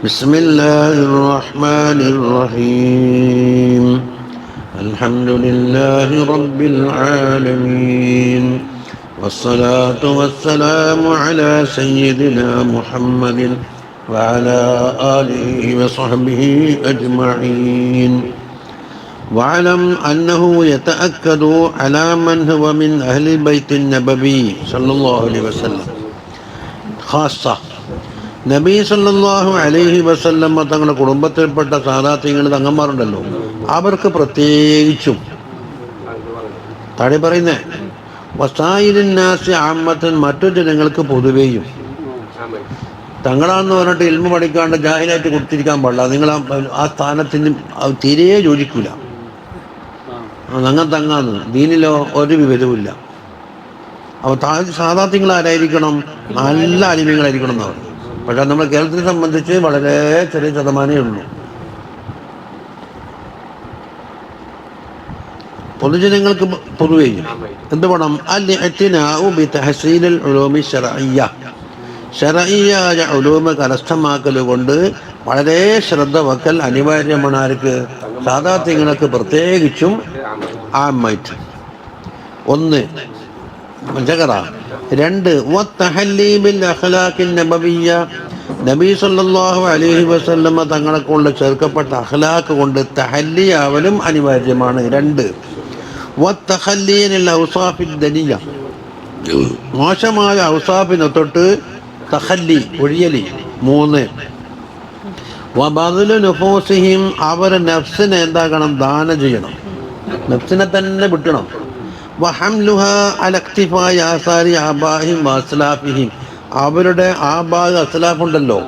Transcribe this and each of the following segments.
بسم الله الرحمن الرحيم الحمد لله رب العالمين والصلاة والسلام على سيدنا محمد وعلى آله وصحبه أجمعين واعلم أنه يتأكد على من هو من أهل البيت النبوي صلى الله عليه وسلم ഖാസ നബി സല്ലല്ലാഹു അലൈഹി വസല്ലം തങ്ങളുടെ കുടുംബത്തിൽപ്പെട്ട സാദാത്യങ്ങൾ തങ്ങന്മാരുണ്ടല്ലോ, അവർക്ക് പ്രത്യേകിച്ചും താഴെ പറയുന്നേ വസായിലിന്നാസി ആമ്മത്തൻ മറ്റു ജനങ്ങൾക്ക് പൊതുവേയും തങ്ങളാന്ന് പറഞ്ഞിട്ട് ഇൽമു പഠിക്കാണ്ട് ജാഹിലായിട്ട് കൊടുത്തിരിക്കാൻ പാടില്ല. നിങ്ങൾ ആ സ്ഥാനത്തിന് തീരെ യോജിക്കൂല. തങ്ങാന്ന് ദീനിലോ ഒരു വിവരവുമില്ല. അപ്പോൾ സാദാത്യങ്ങൾ ആരായിരിക്കണം? നല്ല അലിമ്യങ്ങളായിരിക്കണം എന്നാണ്. പക്ഷെ നമ്മുടെ കേരളത്തിനെ സംബന്ധിച്ച് വളരെ ചെറിയ ശതമാനമേ ഉള്ളൂ. പൊതുജനങ്ങൾക്ക് പൊതുവേ എന്ത് വേണം? ശർഈയായ ഉലൂമ കരസ്ഥമാക്കൽ കൊണ്ട് വളരെ ശ്രദ്ധ വക്കൽ അനിവാര്യമാണ്. ആർക്ക്? സാദാത്യങ്ങൾക്ക് പ്രത്യേകിച്ചും ആമായിട്ട്. ഒന്ന് രണ്ട് നബി സല്ലല്ലാഹു അലൈഹി വസല്ലമ തങ്ങളെ കൊണ്ട് ചേർക്കപ്പെട്ട അഖ്ലാഖ് കൊണ്ട് തഹല്ലിയാവലും അനിവാര്യമാണ്. രണ്ട് മോശമായ ഔസാഫിനെ തൊട്ട് തഖല്ലി ഒഴിയലി. മൂന്ന് നുഫൂസിഹിം അവരെ നഫ്സിനെ എന്താകണം? ദാനം ചെയ്യണം, നഫ്സിനെ തന്നെ വിട്ടണം. അവരുടെ ആബാഹ് അസ്ലാഫ് ഉണ്ടല്ലോ,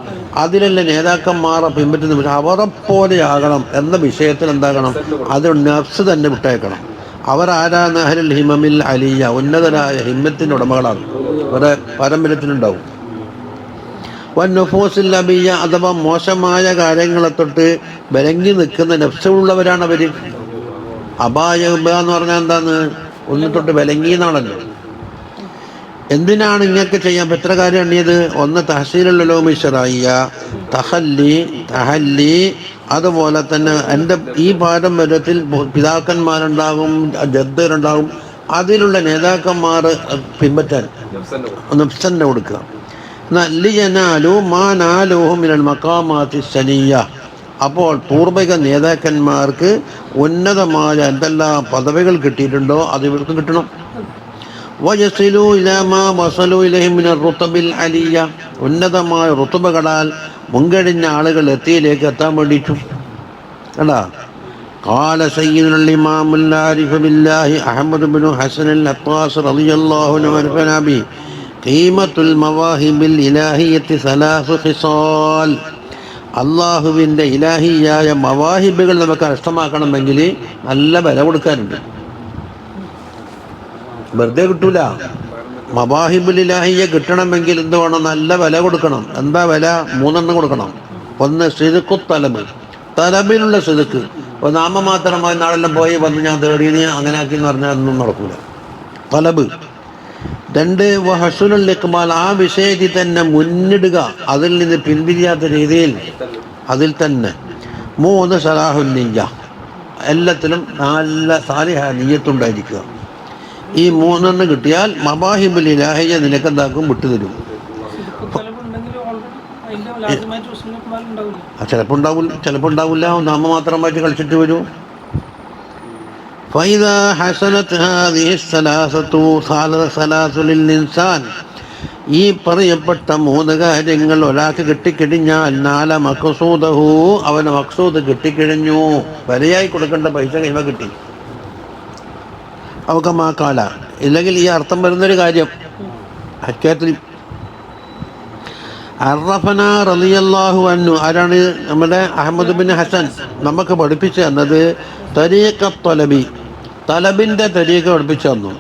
അതിലുള്ള നേതാക്കന്മാരെ പിൻപറ്റുന്ന അവരെ പോലെയാകണം എന്ന വിഷയത്തിൽ എന്താകണം? അത് നഫ്സ് തന്നെ വിട്ടേക്കണം. അവരാരാണ്? അഹ്ലുൽ ഹിമമിൽ അലിയ, ഉന്നതരായ ഹിമ്മത്തിൻ്റെ ഉടമകളാണ്. അവരുടെ പാരമ്പര്യത്തിനുണ്ടാവും. വന്നുഫൂസിൽ അബിയ അഥവാ മോശമായ കാര്യങ്ങളെ തൊട്ട് വിലങ്ങി നിൽക്കുന്ന നഫ്സുള്ളവരാണ് അവർ. അബായ എന്ന് പറഞ്ഞാൽ എന്താന്ന്? ഒന്ന് തൊട്ട് വിലങ്ങിയെന്നാണല്ലോ. എന്തിനാണ് ഇങ്ങനെയൊക്കെ ചെയ്യാൻ? എത്ര കാര്യം എണ്ണിയത്? ഒന്ന് തഹ്സീലുൽ ഉലൂമി ശർഈയ്യ, തഹല്ലി. അതുപോലെ തന്നെ എൻ്റെ ഈ പാരമ്പര്യത്തിൽ പിതാക്കന്മാരുണ്ടാകും, ജദ്ദരുണ്ടാകും, അതിലുള്ള നേതാക്കന്മാർ പിൻപറ്റാൻ നഫ്സന്നെ കൊടുക്കുക. അപ്പോൾ പൂർവിക നേതാക്കന്മാർക്ക് ഉന്നതമായ എന്തെല്ലാം പദവികൾ കിട്ടിയിട്ടുണ്ടോ അത് ഇവർക്ക് കിട്ടണം. ഉന്നതമായ റുത്ബകളാൽ മുൻകഴിഞ്ഞ ആളുകൾ എത്തിയിലേക്ക് എത്താൻ വേണ്ടിയിട്ടും കണ്ടാ. قال سيدنا الإمام العارف بالله أحمد بن حسن العطاس رضي الله عنه ونفعنا به قيمة المواهب الإلهية ثلاث خصال. അള്ളാഹുവിൻ്റെ ഇലാഹിയായ മവാഹിബുകൾ നമുക്ക് കരസ്ഥമാക്കണമെങ്കിൽ നല്ല വില കൊടുക്കാനുണ്ട്. വെറുതെ കിട്ടൂല. മവാഹിബുൽ ഇലാഹിയ കിട്ടണമെങ്കിൽ എന്ത് വേണം? നല്ല വില കൊടുക്കണം. എന്താ വില? മൂന്നെണ്ണം കൊടുക്കണം. ഒന്ന് സിദ്ഖു തലബ്, തലബിലുള്ള സിദ്ഖ്. ഇപ്പോൾ നാമമാത്രമായി നാളെല്ലാം പോയി വന്ന് ഞാൻ തേടിയത് അങ്ങനെ ആക്കി എന്ന് പറഞ്ഞാൽ ഒന്നും നടക്കൂല. തലബ്. രണ്ട് വഹസുനുൽ ഇഖ്ബാൽ, ആ വിഷയത്തിൽ തന്നെ മുന്നിടുക, അതിൽ നിന്ന് പിന്തിരിയാത്ത രീതിയിൽ അതിൽ തന്നെ. മൂന്ന് സലാഹുൽ നിയ്യ, എല്ലാത്തിലും നല്ല സാലിഹായ നിയ്യത്തുണ്ടായിരിക്കുക. ഈ മൂന്നെണ്ണം കിട്ടിയാൽ മവാഹിബുൽ ഇലാഹിയ നിനക്കെന്താക്കും? വിട്ടുതരും. ചിലപ്പോൾ ഉണ്ടാവില്ല. നാമ മാത്രമായിട്ട് കളിച്ചിട്ട് വരൂ. فإذا حسنت هذه الثلاث للإنسان, ഈ പറയപ്പെട്ട മൂന്ന് കാര്യങ്ങൾ ഒരാൾക്ക് കിട്ടിക്കഴിഞ്ഞാൽ നാല മഖ്സൂദഹു, അവന് മഖ്സൂദ് കിട്ടിക്കഴിഞ്ഞു. വിലയായി കൊടുക്കേണ്ട പൈസ കൈമ കിട്ടി. അവക്കമാക്കാല. ഇല്ലെങ്കിൽ ഈ അർത്ഥം വരുന്നൊരു കാര്യം ഹജ്ജത്തിൽ അറഫന റളിയല്ലാഹു അൻഹു, ആരാണ്? നമ്മുടെ അഹ്മദ് ബിൻ ഹസൻ നമുക്ക് പഠിപ്പിച്ചു തന്നത് തരീഖത്ത് തലബി, തലബിൻ്റെ തരീഖ പഠിപ്പിച്ചു തന്നു.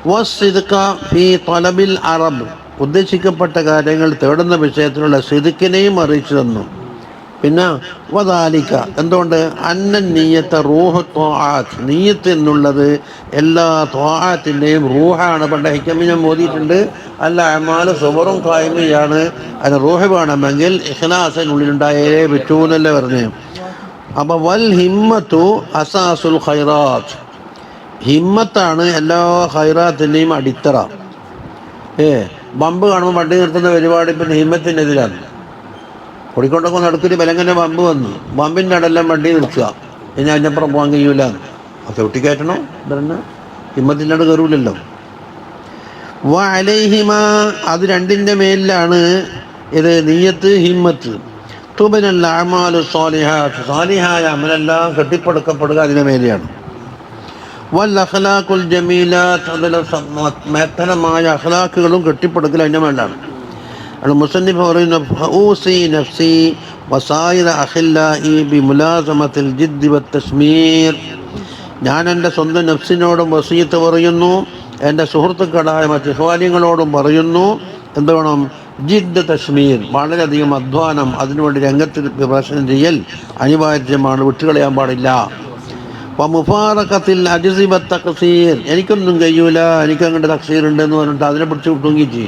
വസ്സിദ്ഖ ഫീ തലബിൽ അറബ്, ഉദ്ദേശിക്കപ്പെട്ട കാര്യങ്ങൾ തേടുന്ന വിഷയത്തിലുള്ള സിദ്ഖിനെയും അറിയിച്ചു തന്നു. പിന്നെ വദാലിക എന്തുകൊണ്ട് അന്ന നീയത്ത റൂഹ് ത്വാഅത്ത്, നീയത്ത് എന്നുള്ളത് എല്ലാ ത്വാഅത്തിൻ്റെയും റൂഹാണ്. പണ്ട് ഹിക്കമിനെ മോദിയിട്ടുണ്ട്, അല്ല അമാല് സുബറും ഖായിമയാണ്. അതിന് റൂഹ് വേണമെങ്കിൽ ഇഖ്ലാസിനുള്ളിലുണ്ടായേ പറ്റൂന്നല്ലേ പറഞ്ഞു. അപ്പൊ വൽ ഹിമ്മത്തു അസാസുൽ ഖൈറാത്ത്, ഹിമ്മത്താണ് എല്ലാ ഖൈറാത്തിൻ്റെയും അടിത്തറ. ബമ്പ് കാണുമ്പോൾ വണ്ടി നിർത്തുന്ന പരിപാടി പിന്നെ ഹിമ്മത്തിൻ്റെ എതിരാണ്. ഓടിക്കൊണ്ടൊക്കെ നടക്കൊരു ബലങ്ങനെ ബമ്പ് വന്നു, ബമ്പിൻ്റെ അടെല്ലാം വണ്ടി നിർത്തുക, ഇനി അതിനപ്പുറം പോകാൻ കഴിയൂല, ചവിട്ടി കയറ്റണോ ഇതന്നെ ഹിമ്മത്തിൻ്റെ കയറൂലല്ലോ. വ അലൈഹിമ, അത് രണ്ടിൻ്റെ മേലിലാണ് ഇത് നിയ്യത്ത് ഹിമ്മത്ത്. തുബനൽ അഅമാലു സ്വാലിഹാത്ത്, സ്വാലിഹായ അമലെല്ലാം കെട്ടിപ്പടുക്കപ്പെടുക അതിൻ്റെ മേലെയാണ്. വൽ അഖ്ലാഖുൽ ജമീലാത്ത്, അതിലെ മേത്തരമായ അഖ്ലാഖുകളും കെട്ടിപ്പടുക്കൽ അതിൻ്റെ മേലാണ്. അത് മുസന്നിഫ് പറയുന്ന ഫഊസി നഫ്സി വസായിറ അഖില്ലാഇ ബിമുലാസമത്തിൽ ജിദ്ദി വത്തസ്മീർ, ഞാൻ എൻ്റെ സ്വന്തം നഫ്സിനോടും വസീയത്ത് പറയുന്നു, എൻ്റെ സുഹൃത്തുക്കളായ മറ്റ് ഇഖ്വാനികളോടും പറയുന്നു, എന്ത് വേണം? ജിദ്ദ് തസ്മീർ, വളരെയധികം അധ്വാനം, അതിനുവേണ്ടി രംഗത്ത് പ്രഭാഷണം ചെയ്യൽ അനിവാര്യമാണ്, വിട്ടുകളയാൻ പാടില്ല. മുഫാറഖത്തിൽ അജ്സി വത്തഖ്സീർ, എനിക്കൊന്നും കഴിയൂല, എനിക്കങ്ങോട്ട് തഖ്സീർ ഉണ്ടെന്ന് പറഞ്ഞിട്ട് അതിനെ പിടിച്ച് വിട്ടുങ്ങിച്ച്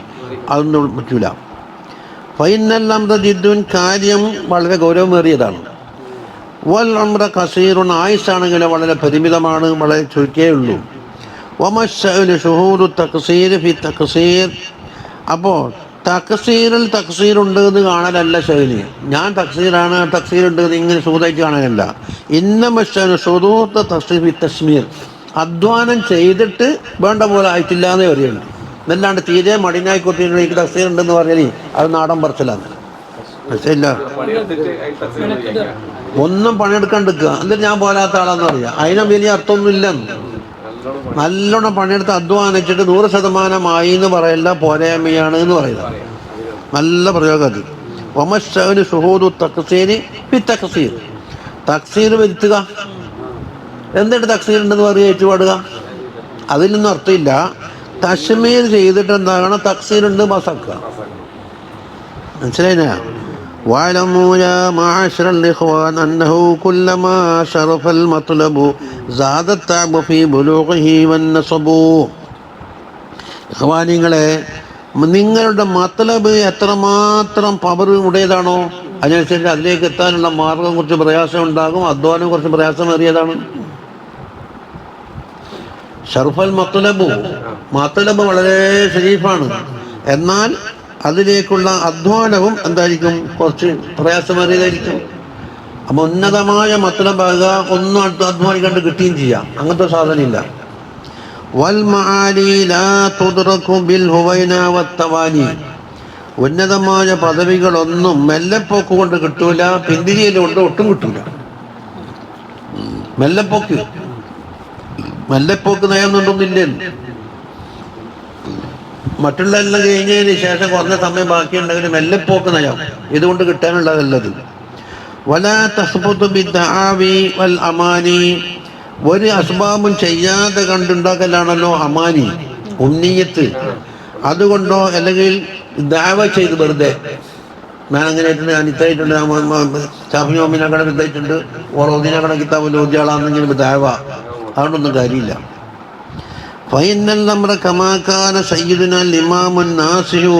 അതൊന്നും പറ്റൂല. ഫൈനൽ അംറ ജിദ്ദുൻ, കാര്യം വളരെ ഗൗരവമേറിയതാണ്. വൽ അംറ ഖസീറുൻ, ആയുസ്സാണെങ്കിൽ വളരെ പരിമിതമാണ്, വളരെ ചുരുക്കേ ഉള്ളൂ. വമശ്ശഅലു ശുഹൂദു തഖ്സീർ ഫി തഖ്സീർ, അപ്പോൾ തഖ്സീറിൽ തഖ്സീറുണ്ട് എന്ന് കാണലല്ല ശൈലി. ഞാൻ തഖ്സീറാണ്, തഖ്സീറുണ്ട് എന്ന് ഇങ്ങനെ സുഹൃത്തായിട്ട് കാണാനല്ല. ഇന്നമശ്ശഅലു ശുദൂദ തഖ്സീർ ഫി തസ്മീർ, അധ്വാനം ചെയ്തിട്ട് വേണ്ട പോലെ ആയിട്ടില്ല എന്നേ പറയുള്ളൂ. എന്നല്ലാണ്ട് തീരെ മടിനായി കൊത്തിയിട്ട് എനിക്ക് തഫ്സീർ ഉണ്ടെന്ന് പറഞ്ഞാൽ അത് നാടൻ പറച്ചിലാണ്. മനസ്സില്ല, ഒന്നും പണിയെടുക്കാണ്ടിരിക്കുക, എന്നിട്ട് ഞാൻ പോരാത്ത ആളാന്ന് പറയാം, അതിനും വലിയ അർത്ഥമൊന്നുമില്ലെന്ന്. നല്ലോണം പണിയെടുത്ത് അധ്വാനിച്ചിട്ട് 100% എന്ന് പറയല്ല, പോരായ്മയാണ് എന്ന് പറയുക. നല്ല പ്രയോഗം അത്. വമശ്ശഅലു ശുഹൂദു തഖ്സീരി ഫി തഖ്സീർ, തഖ്സീർ വരുത്തുക, എന്നിട്ട് തഖ്സീർ ഉണ്ടെന്ന് പറയുക, ഏറ്റുപാടുക, അതിലൊന്നും അർത്ഥമില്ല. തസ്മീർ ചെയ്തിട്ട് എന്താകണം? തഖ്സീർ ഉണ്ട് മസാക്കുക. മനസ്സിലായിനാ? വഅലമൂ യാ മഅശറൽ ഇഖ്വാൻ അന്നഹു കുല്ലമാ ശറഫൽ മത്ലബു സാദത് തഅബു ഫീ ബുലൂഗിഹി വന്നസബു. ഇഖ്വാനികളെ, നിങ്ങളുടെ മത്ലബ് എത്രമാത്രം പവർ ഉടേതാണോ അതിനനുസരിച്ച് അതിലേക്ക് എത്താനുള്ള മാർഗം കുറച്ച് പ്രയാസം ഉണ്ടാകും, അധ്വാനം കുറച്ച് പ്രയാസമേറിയതാണ്. ഷർഫൽ മത്ലബ് വളരെ ഷരീഫാണ്, എന്നാൽ അതിലേക്കുള്ള അധ്വാനവും എന്തായിരിക്കും? കുറച്ച് പ്രയാസമേറിയതായിരിക്കും. അപ്പം ഉന്നതമായ മത്ലബാകുക, ഒന്നും അധ്വാനിക്കാണ്ട് കിട്ടുകയും ചെയ്യാം, അങ്ങനത്തെ സാധനമില്ല. വൽ മആലി ലാ തുദ്റകു ബിൽ ഹുവൈന വത്തവാനി, ഉന്നതമായ പദവികളൊന്നും മെല്ലെപ്പോക്ക് കൊണ്ട് കിട്ടൂല, പിന്തിരിയലുകൊണ്ട് ഒട്ടും കിട്ടൂല. മെല്ലെപ്പോക്ക് നയൊന്നുണ്ടെന്നില്ലേ? മറ്റുള്ള എല്ലാം കഴിഞ്ഞതിന് ശേഷം കുറഞ്ഞ സമയം ബാക്കിയുണ്ടെങ്കിൽ മെല്ലെപ്പോക്ക് നയം ഇതുകൊണ്ട് കിട്ടാനുള്ളതല്ലത്. വലാ തസ്ബുതു ബിദ്ദആവി വൽ അമാനി, ഒരു അസ്ബാബും ചെയ്യാതെ കണ്ടുണ്ടാക്കലാണല്ലോ അമാനി, ഉന്നീയത്ത്. അതുകൊണ്ടോ അല്ലെങ്കിൽ ദഅവ ചെയ്ത് വെറുതെ ഞാൻ അങ്ങനെ ആയിട്ടുണ്ട്, ഞാൻ ഇത്തായിട്ടുണ്ട്, ഷാഫിയോമിനകട ഇതായിട്ടുണ്ട്, ഓറോദിനകട കിതാബിൽ ഓദ്യാളാണെങ്കിലും ദഅവ, അതുകൊണ്ടൊന്നും കാര്യമില്ല. ഫൈനൽ അംറ കമാ കാന സയ്യിദുനാ ഇമാമുൻ നാസിഹു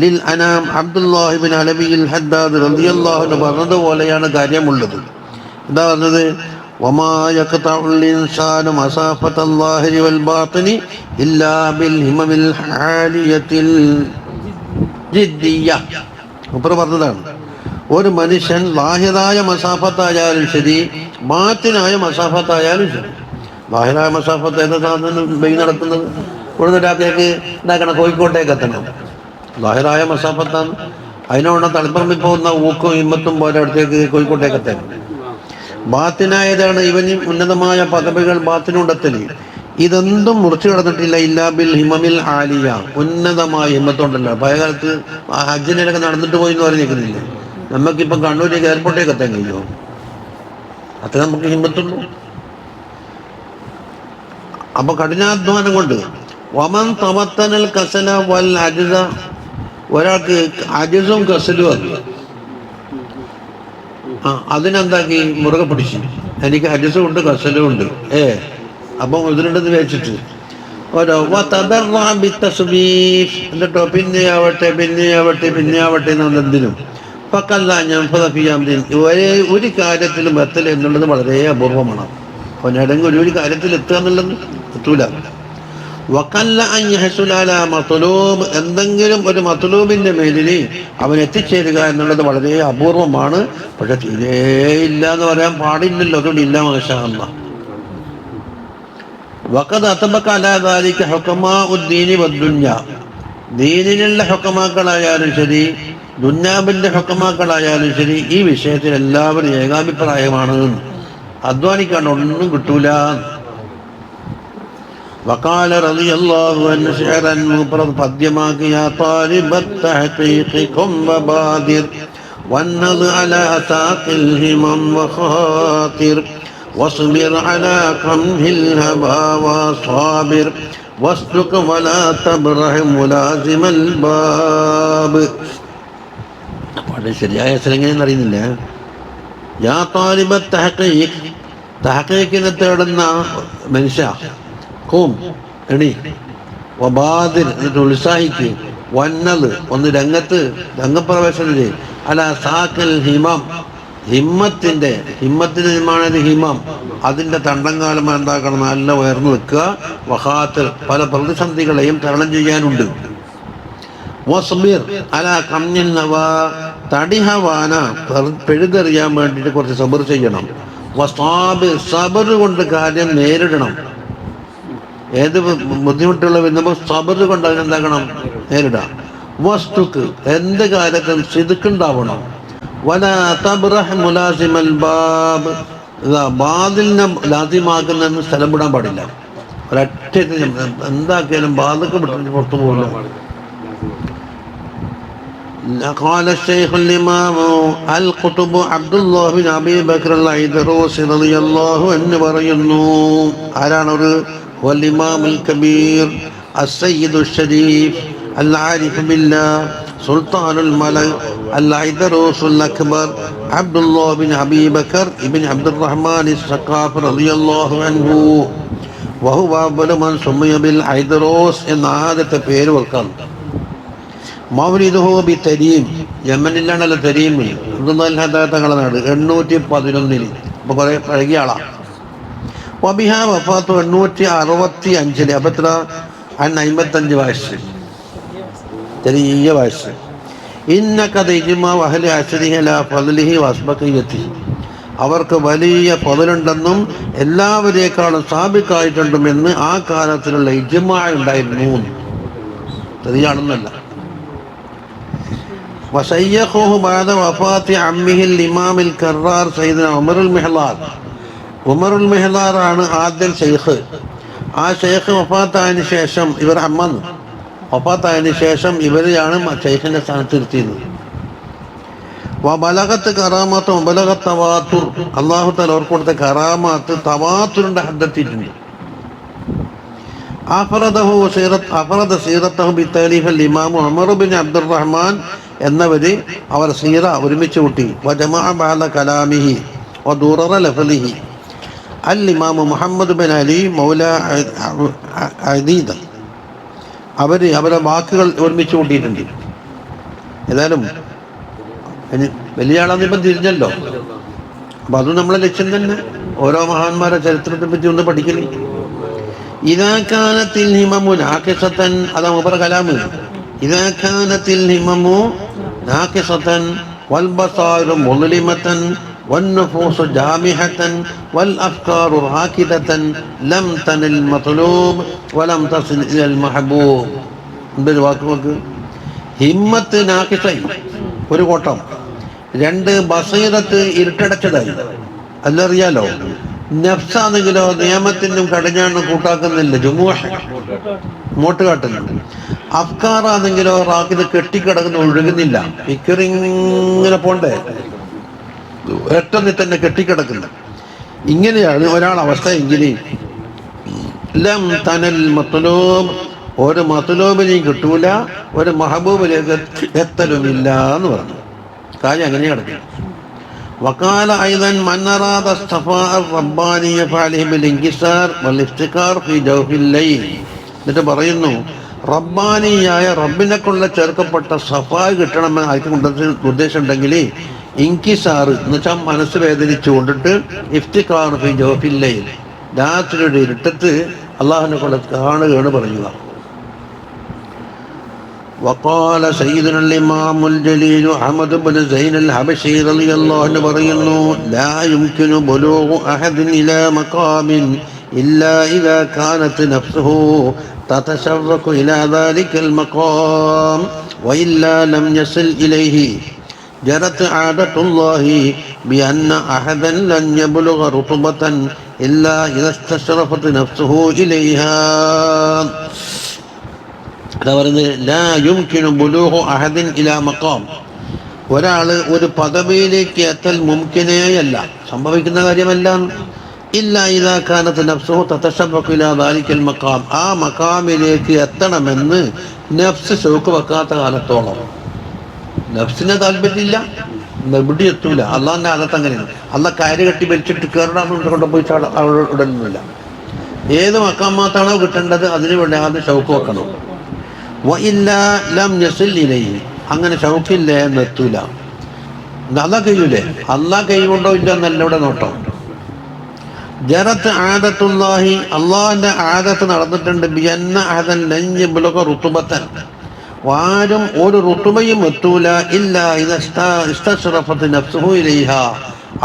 ലിൽ അനാം അബ്ദുല്ലാഹി ഇബ്നു അലവിൽ ഹദ്ദാദ് റളിയല്ലാഹു അൻഹു പറഞ്ഞതുപോലെയാണ് കാര്യമുള്ളത്. എന്താ പറഞ്ഞത്? വമാ യഖതഉൽ ഇൻസാനു മസാഫത്തൽ ളാഹിരി വൽ ബാത്തിനി ഇല്ലാ ബിൽ ഹിമമിൽ ഹാലിയത്തിൽ ജിദ്ദിയ്യ. മുപ്പർ പറഞ്ഞതാണ്, ഒരു മനുഷ്യൻ ലാഹിറായ മസാഫത്തായാലും ശരി, ബാത്തിനായ മസാഫത്തായാലും ശരി. ലാഹിറായ മസാഫത്ത് എന്ന സാധനം ബൈ നടക്കുന്നത് ഇവിടുന്ന് രാത്രിക്ക് ഉണ്ടാക്കണം, കോഴിക്കോട്ടേക്ക് എത്തണം. ലാഹിറായ മസാഫത്താണ്, അതിനോട് തളിപ്പറമ്പിൽ പോകുന്ന ഊക്കും ഹിമ്മത്തും പോലെ അടുത്തേക്ക് കോഴിക്കോട്ടേക്ക് എത്താൻ. ബാത്തിനായതാണ് ഇവന് ഉന്നതമായ പദവികൾ ബാത്തിനുണ്ടെത്തല്. ഇതൊന്നും മുറിച്ചു കിടന്നിട്ടില്ല. ഇല്ലാ ബിൽ ഹിമമിൽ ആലിയ, ഉന്നതമായ ഹിമ്മത്തുണ്ടല്ലോ. പഴയകാലത്ത് ഹജ്ജിനൊക്കെ നടന്നിട്ട് പോയി എന്ന് പറഞ്ഞിരിക്കുന്നില്ലേ? നമുക്കിപ്പം കണ്ണൂരേക്ക് എയർപോർട്ടേക്ക് എത്താൻ കഴിയുമോ? അത്ര നമുക്ക് ഹിമ്മത്തുള്ളൂ. അപ്പൊ കഠിനാധ്വാനം കൊണ്ട് വമൻ തമത്തനൽ കസല വൽ അജ്സ, ഒരാൾക്ക് അജ്സും കസലും അത് അതിനെന്താക്കി മുറുകെ പിടിച്ചു. എനിക്ക് ഹദീസും ഉണ്ട് ഗസലും ഉണ്ട്. അപ്പം ഇതിലുണ്ടെന്ന് വെച്ചിട്ട് എന്നിട്ടോ പിന്നെയാവട്ടെ എന്നുള്ളതിനും പക്കല്ല ഞാൻ ഒരു കാര്യത്തിലും എത്തൽ എന്നുള്ളത് വളരെ അപൂർവമാണ്. അപ്പോൾ ഞാനെങ്കിൽ ഒരു കാര്യത്തിൽ എത്തുക എന്നുള്ളത് എത്തൂല. വക്കല്ല മത്ലൂബ്, എന്തെങ്കിലും ഒരു മത്ലൂബിന്റെ മേലിൽ അവൻ എത്തിച്ചേരുക എന്നുള്ളത് വളരെ അപൂർവമാണ്. പക്ഷെ തീരെ ഇല്ല എന്ന് പറയാൻ പാടില്ലല്ലോ. അതുകൊണ്ട് ഇല്ല മാഷാ അല്ലാഹ്. വഖദ് അതബക അലാ ദാലിക ഹുകമാഉദ്ദീനി വദ്ദുനിയ, ദീനിലുള്ള ഹുകമാക്കളായാലും ശരി ദുന്യാബിന്റെ ഹുകമാക്കളായാലും ശരി ഈ വിഷയത്തിൽ എല്ലാവരും ഏകാഭിപ്രായമാണ്. അധ്വാനിക്കാണ്ട് ഒന്നും കിട്ടൂല. وقال رضي الله عنه شعرا مفرد قدمك يا طالب التحقيق قم وبادر والنظ على أساق الهمم وخاطر واصبر على قمه الهبى وصابر واسلك ولا تبرح ملازم الباب. ശരിയായ എങ്ങനെയെന്ന് അറിയുന്നില്ല. യാ താലിബ തഹഖീഖ്, തഹഖീഖിനെ തേടുന്ന മനുഷ്യ, ഖും എണി, വബാദിർ എന്നിട്ട് ഉത്സാഹിക്ക്, വന്നത് ഒന്ന് രംഗപ്രവേശനത്തിൽ, അല സാക്കൽ ഹിമം, ഹിമ്മത്തിന്റെ ഹിമ്മാണത് ഹിമം, അതിന്റെ തണ്ടങ്കാലം എന്താക്കണം, നല്ല ഉയർന്നു നിൽക്കുക. വഹാത്തിൽ, പല പ്രതിസന്ധികളെയും തരണം ചെയ്യാനുണ്ട്. വസ്ബിർ അല കമ്മിൻ നവാ, തടിഹവാന പെഴുതെറിയാൻ വേണ്ടിയിട്ട് കുറച്ച് സബർ ചെയ്യണം. വസ്താബിർ, സബർ കൊണ്ട് കാര്യം നേരിടണം. ഏത് ബുദ്ധിമുട്ടുള്ള വരുന്നപ്പോൾ സബർ കൊണ്ട് അതിനെന്താക്കണം, നേരിടാം. വസ്തുക്ക്, എന്ത് കാര്യത്തിലും സിദ്ഖുണ്ടാവണം. വലാ തബ്റഹ് മുലാസിമൽ ബാബ്, ബാദിലിനെ ലാസിമാക്കുന്ന സ്ഥലം വിടാൻ പാടില്ല. ഒരൊറ്റ എന്താക്കിയാലും ബാധക്ക് വിട്ടിട്ട് പുറത്തു പോകില്ല. قال الشيخ الإمام القطب عبد الله بن أبي بكر العيدروسي رضي الله عنه പറയുന്നു. ആരാണ്? ഒരു والإمام الكبير السيد الشريف العارف بالله سلطان الملك العيدروس الأكبر عبد الله بن أبي بكر بن عبد الرحمن الثقافي رضي الله عنه وهو أول من سمي بالعيدروس എന്ന ആദ്യത്തെ പേര് വെക്കാം. മൗലിദുഹു ബി തരീം, യമനിലാണല്ലോ തരീമിൽ, തങ്ങളുടെ നാട്, 811. അപ്പോൾ കുറേ പഴകിയ ആളാണ്. വബിഹ വഫാത്തു 865. അപ്പം എത്ര? 55 വയസ്സ്, ചെറിയ വയസ്സ്. ഇന്നകദ ഇജ്മാ അഹ്ലി അശ്രിഹി ലാ ഫദ്ലിഹി വസ്ബഖിയതിഹി, അവർക്ക് വലിയ ഫദ്ലുണ്ടെന്നും എല്ലാവരേക്കാളും സാബിക്കായിട്ടുണ്ടെന്ന് ആ കാലത്തിലുള്ള ഇജ്മാ ഉണ്ടായിരുന്നു. ചെറിയ ആളൊന്നല്ല. وشيخه بعد وفاة عمه الإمام الكرار سيدنا عمر المحلاർ. ഉമറുൽ മെഹ്ലാറാണ് ആദ്യം ഷെയ്ഖ്. ആ ഷെയ്ഖ് വഫാത്തായതിനു ശേഷം ഇവർ വഫാത്തായതിനു ശേഷം ഇവരെയാണ് ഷെയ്ഖിന്റെ സ്ഥാനത്ത് ഇരുത്തിയത്. ബലഗത്ത് കറാമത്ത് ബലഗത്ത് തവാത്തുർ, അല്ലാഹു തആല അവർക്ക് കൊടുത്ത കറാമത്ത് തവാത്തുറിന്റെ ഹദ്ദെത്തിയിട്ടുണ്ട്. അഫറദ സീറത്തഹു ബിതഅലീഫ് അൽ-ഇമാം ഉമർ ബിൻ അബ്ദുറഹ്മാൻ എന്നവര് അവർ സീറ ഒരുമിച്ച് കൂട്ടി. വജമഅ ബഅദ കലാമിഹി വദുററ ലഫ്ളിഹി അൽ-ഇമാം മുഹമ്മദ് ബിൻ അലി മൗല അദീദ, അവരുടെ വാക്കുകൾ ഒരുമിച്ച് കൂട്ടിയിട്ടുണ്ട്. ഏതായാലും വലിയ ആളാന്നിപ്പം തിരിഞ്ഞല്ലോ. അപ്പം അതും നമ്മളെ ലക്ഷ്യം തന്നെ, ഓരോ മഹാന്മാരുടെ ചരിത്രത്തെ പറ്റി ഒന്ന് പഠിക്കല്. ഇദാകാനത്തിൽ ഹിമമു നാഖിസതൻ, അതാ മൂപ്പറ കലാമ്. ഇദാകാനത്തിൽ ഹിമമു നാഖിസതൻ വൽ ബസാറു മുളിമതൻ والنفوس جامحة والأفكار راكدة لم تنل المطلوب ولم تصل إلى المحبوب. ഹിമ്മത്ത് നാഖിസായി, ഒരു കോട്ടം. 2 ബസീറത്ത് ഇരുട്ടടച്ചതായി. അല്ലറിയാലോ. നഫ്സാണെങ്കിലോ നിയമത്തിനും കടിഞ്ഞാണ് കൂട്ടാക്കുന്നില്ല, ജുമൂഹ് മോട്ട് കാട്ടുന്നുണ്ട്. അഫ്കാറാണെങ്കിലോ റാക്കിത് കെട്ടിക്കിടക്കുന്ന ഒഴുകുന്നില്ല, ഇക്കറിങ്ങനെ പോണ്ടേ, ഒറ്റന്നിൽ തന്നെ കെട്ടിക്കിടക്കുന്നു. ഇങ്ങനെയാണ് ഒരാളവസ്ഥ. എങ്കിൽ ലം തനൽ മത്ലൂബ്, ഒരു മത്ലൂബിനെയും കിട്ടൂല, ഒരു മഹബൂബിലേക്ക് എത്തലുമില്ല എന്ന് പറഞ്ഞു. കാര്യം അങ്ങനെ കിടക്കും. وقال أيضا من أراد الصفاء الرباني فعليه بالانكسار والافتكار في جوف الليل. എന്നിട്ട് പറയുന്നു, റബ്ബാനിയായ റബ്ബിനെ കൊണ്ട് ചേർക്കപ്പെട്ട സഫാ കിട്ടണമെന്ന് ആർക്കും ഉദ്ദേശം ഉണ്ടെങ്കിൽ ഇൻകിസാർ എന്ന് വെച്ചാൽ മനസ്സ് വേദനിച്ചു കൊണ്ടിട്ട് ഇഫ്തിഖാർ ഫി ജൗഫിൽ ലൈൽ, രാത്രിയുടെ ഇരുട്ടത്ത് അള്ളാഹുവിനെ കൊണ്ട് കാണുകയാണ് പറയുക. وقال سيدنا الإمام الجليل أحمد بن زين الحبشي رضي الله عنه പറയുന്നു, لا يمكن بلوغ أحد إلى مقام إلا إذا كانت نفسه تتشوق إلى ذلك المقام وإلا لم يصل إليه. جرت عادة الله بأن أحدا لن يبلغ رتبة إلا إذا استشرفت نفسه إليها. അതാ പറയുന്നത്, ലാ യുംകിനു ബുലൂഗു അഹദിൻ ഇലാ മഖാം, ഒരാൾ ഒരു പദവിയിലേക്ക് എത്തൽ മുംകിനേയല്ല, സംഭവിക്കുന്ന കാര്യമല്ല. ഇല്ലാ ഇദാ കാനത് നഫ്സുഹു തതശബ്ബഖു ഇലാ ദാലിക്കൽ മഖാം, ആ മഖാമിലേക്ക് എത്തണമെന്ന് നഫ്സ് ഷൗക്ക് വെക്കാത്ത കാലത്തോളം. നഫ്സിന് താല്പര്യമില്ല, എവിടെ എത്തൂല. അള്ളാഹിന്റെ ആദത്ത് അങ്ങനെയാണ്. അള്ളാഹ് കയറ് കെട്ടി വലിച്ചിട്ട് കയറിടാമെന്ന് കൊണ്ടുപോയി ഉടനൊന്നുമില്ല. ഏത് മഖാമാത്താണോ കിട്ടേണ്ടത് അതിന് വേണ്ടി ആദ്യം ഷൗക്ക് വെക്കണം. അങ്ങനെ ഷൗക്കില്ല എന്ന് എത്തൂല. അള്ളാഹ് കഴിയൂലേ? അള്ളാഹ് കഴിവുണ്ടോ ഇല്ല എന്നല്ല ഇവിടെ നോട്ടം. ജറത്ത് ആദത്തുല്ലാഹി, അള്ളാഹിന്റെ ആദത്ത് നടന്നിട്ടുണ്ട്. ബിയന്ന അഹദൻ ലൻ യബ്ലുഗ റുതുബത്തൻ, ആരും ഒരു റുതുബയും എത്തൂല ഇല്ല ഇസ്തശ്റഫത്ത് നഫ്സുഹു ഇലൈഹാ,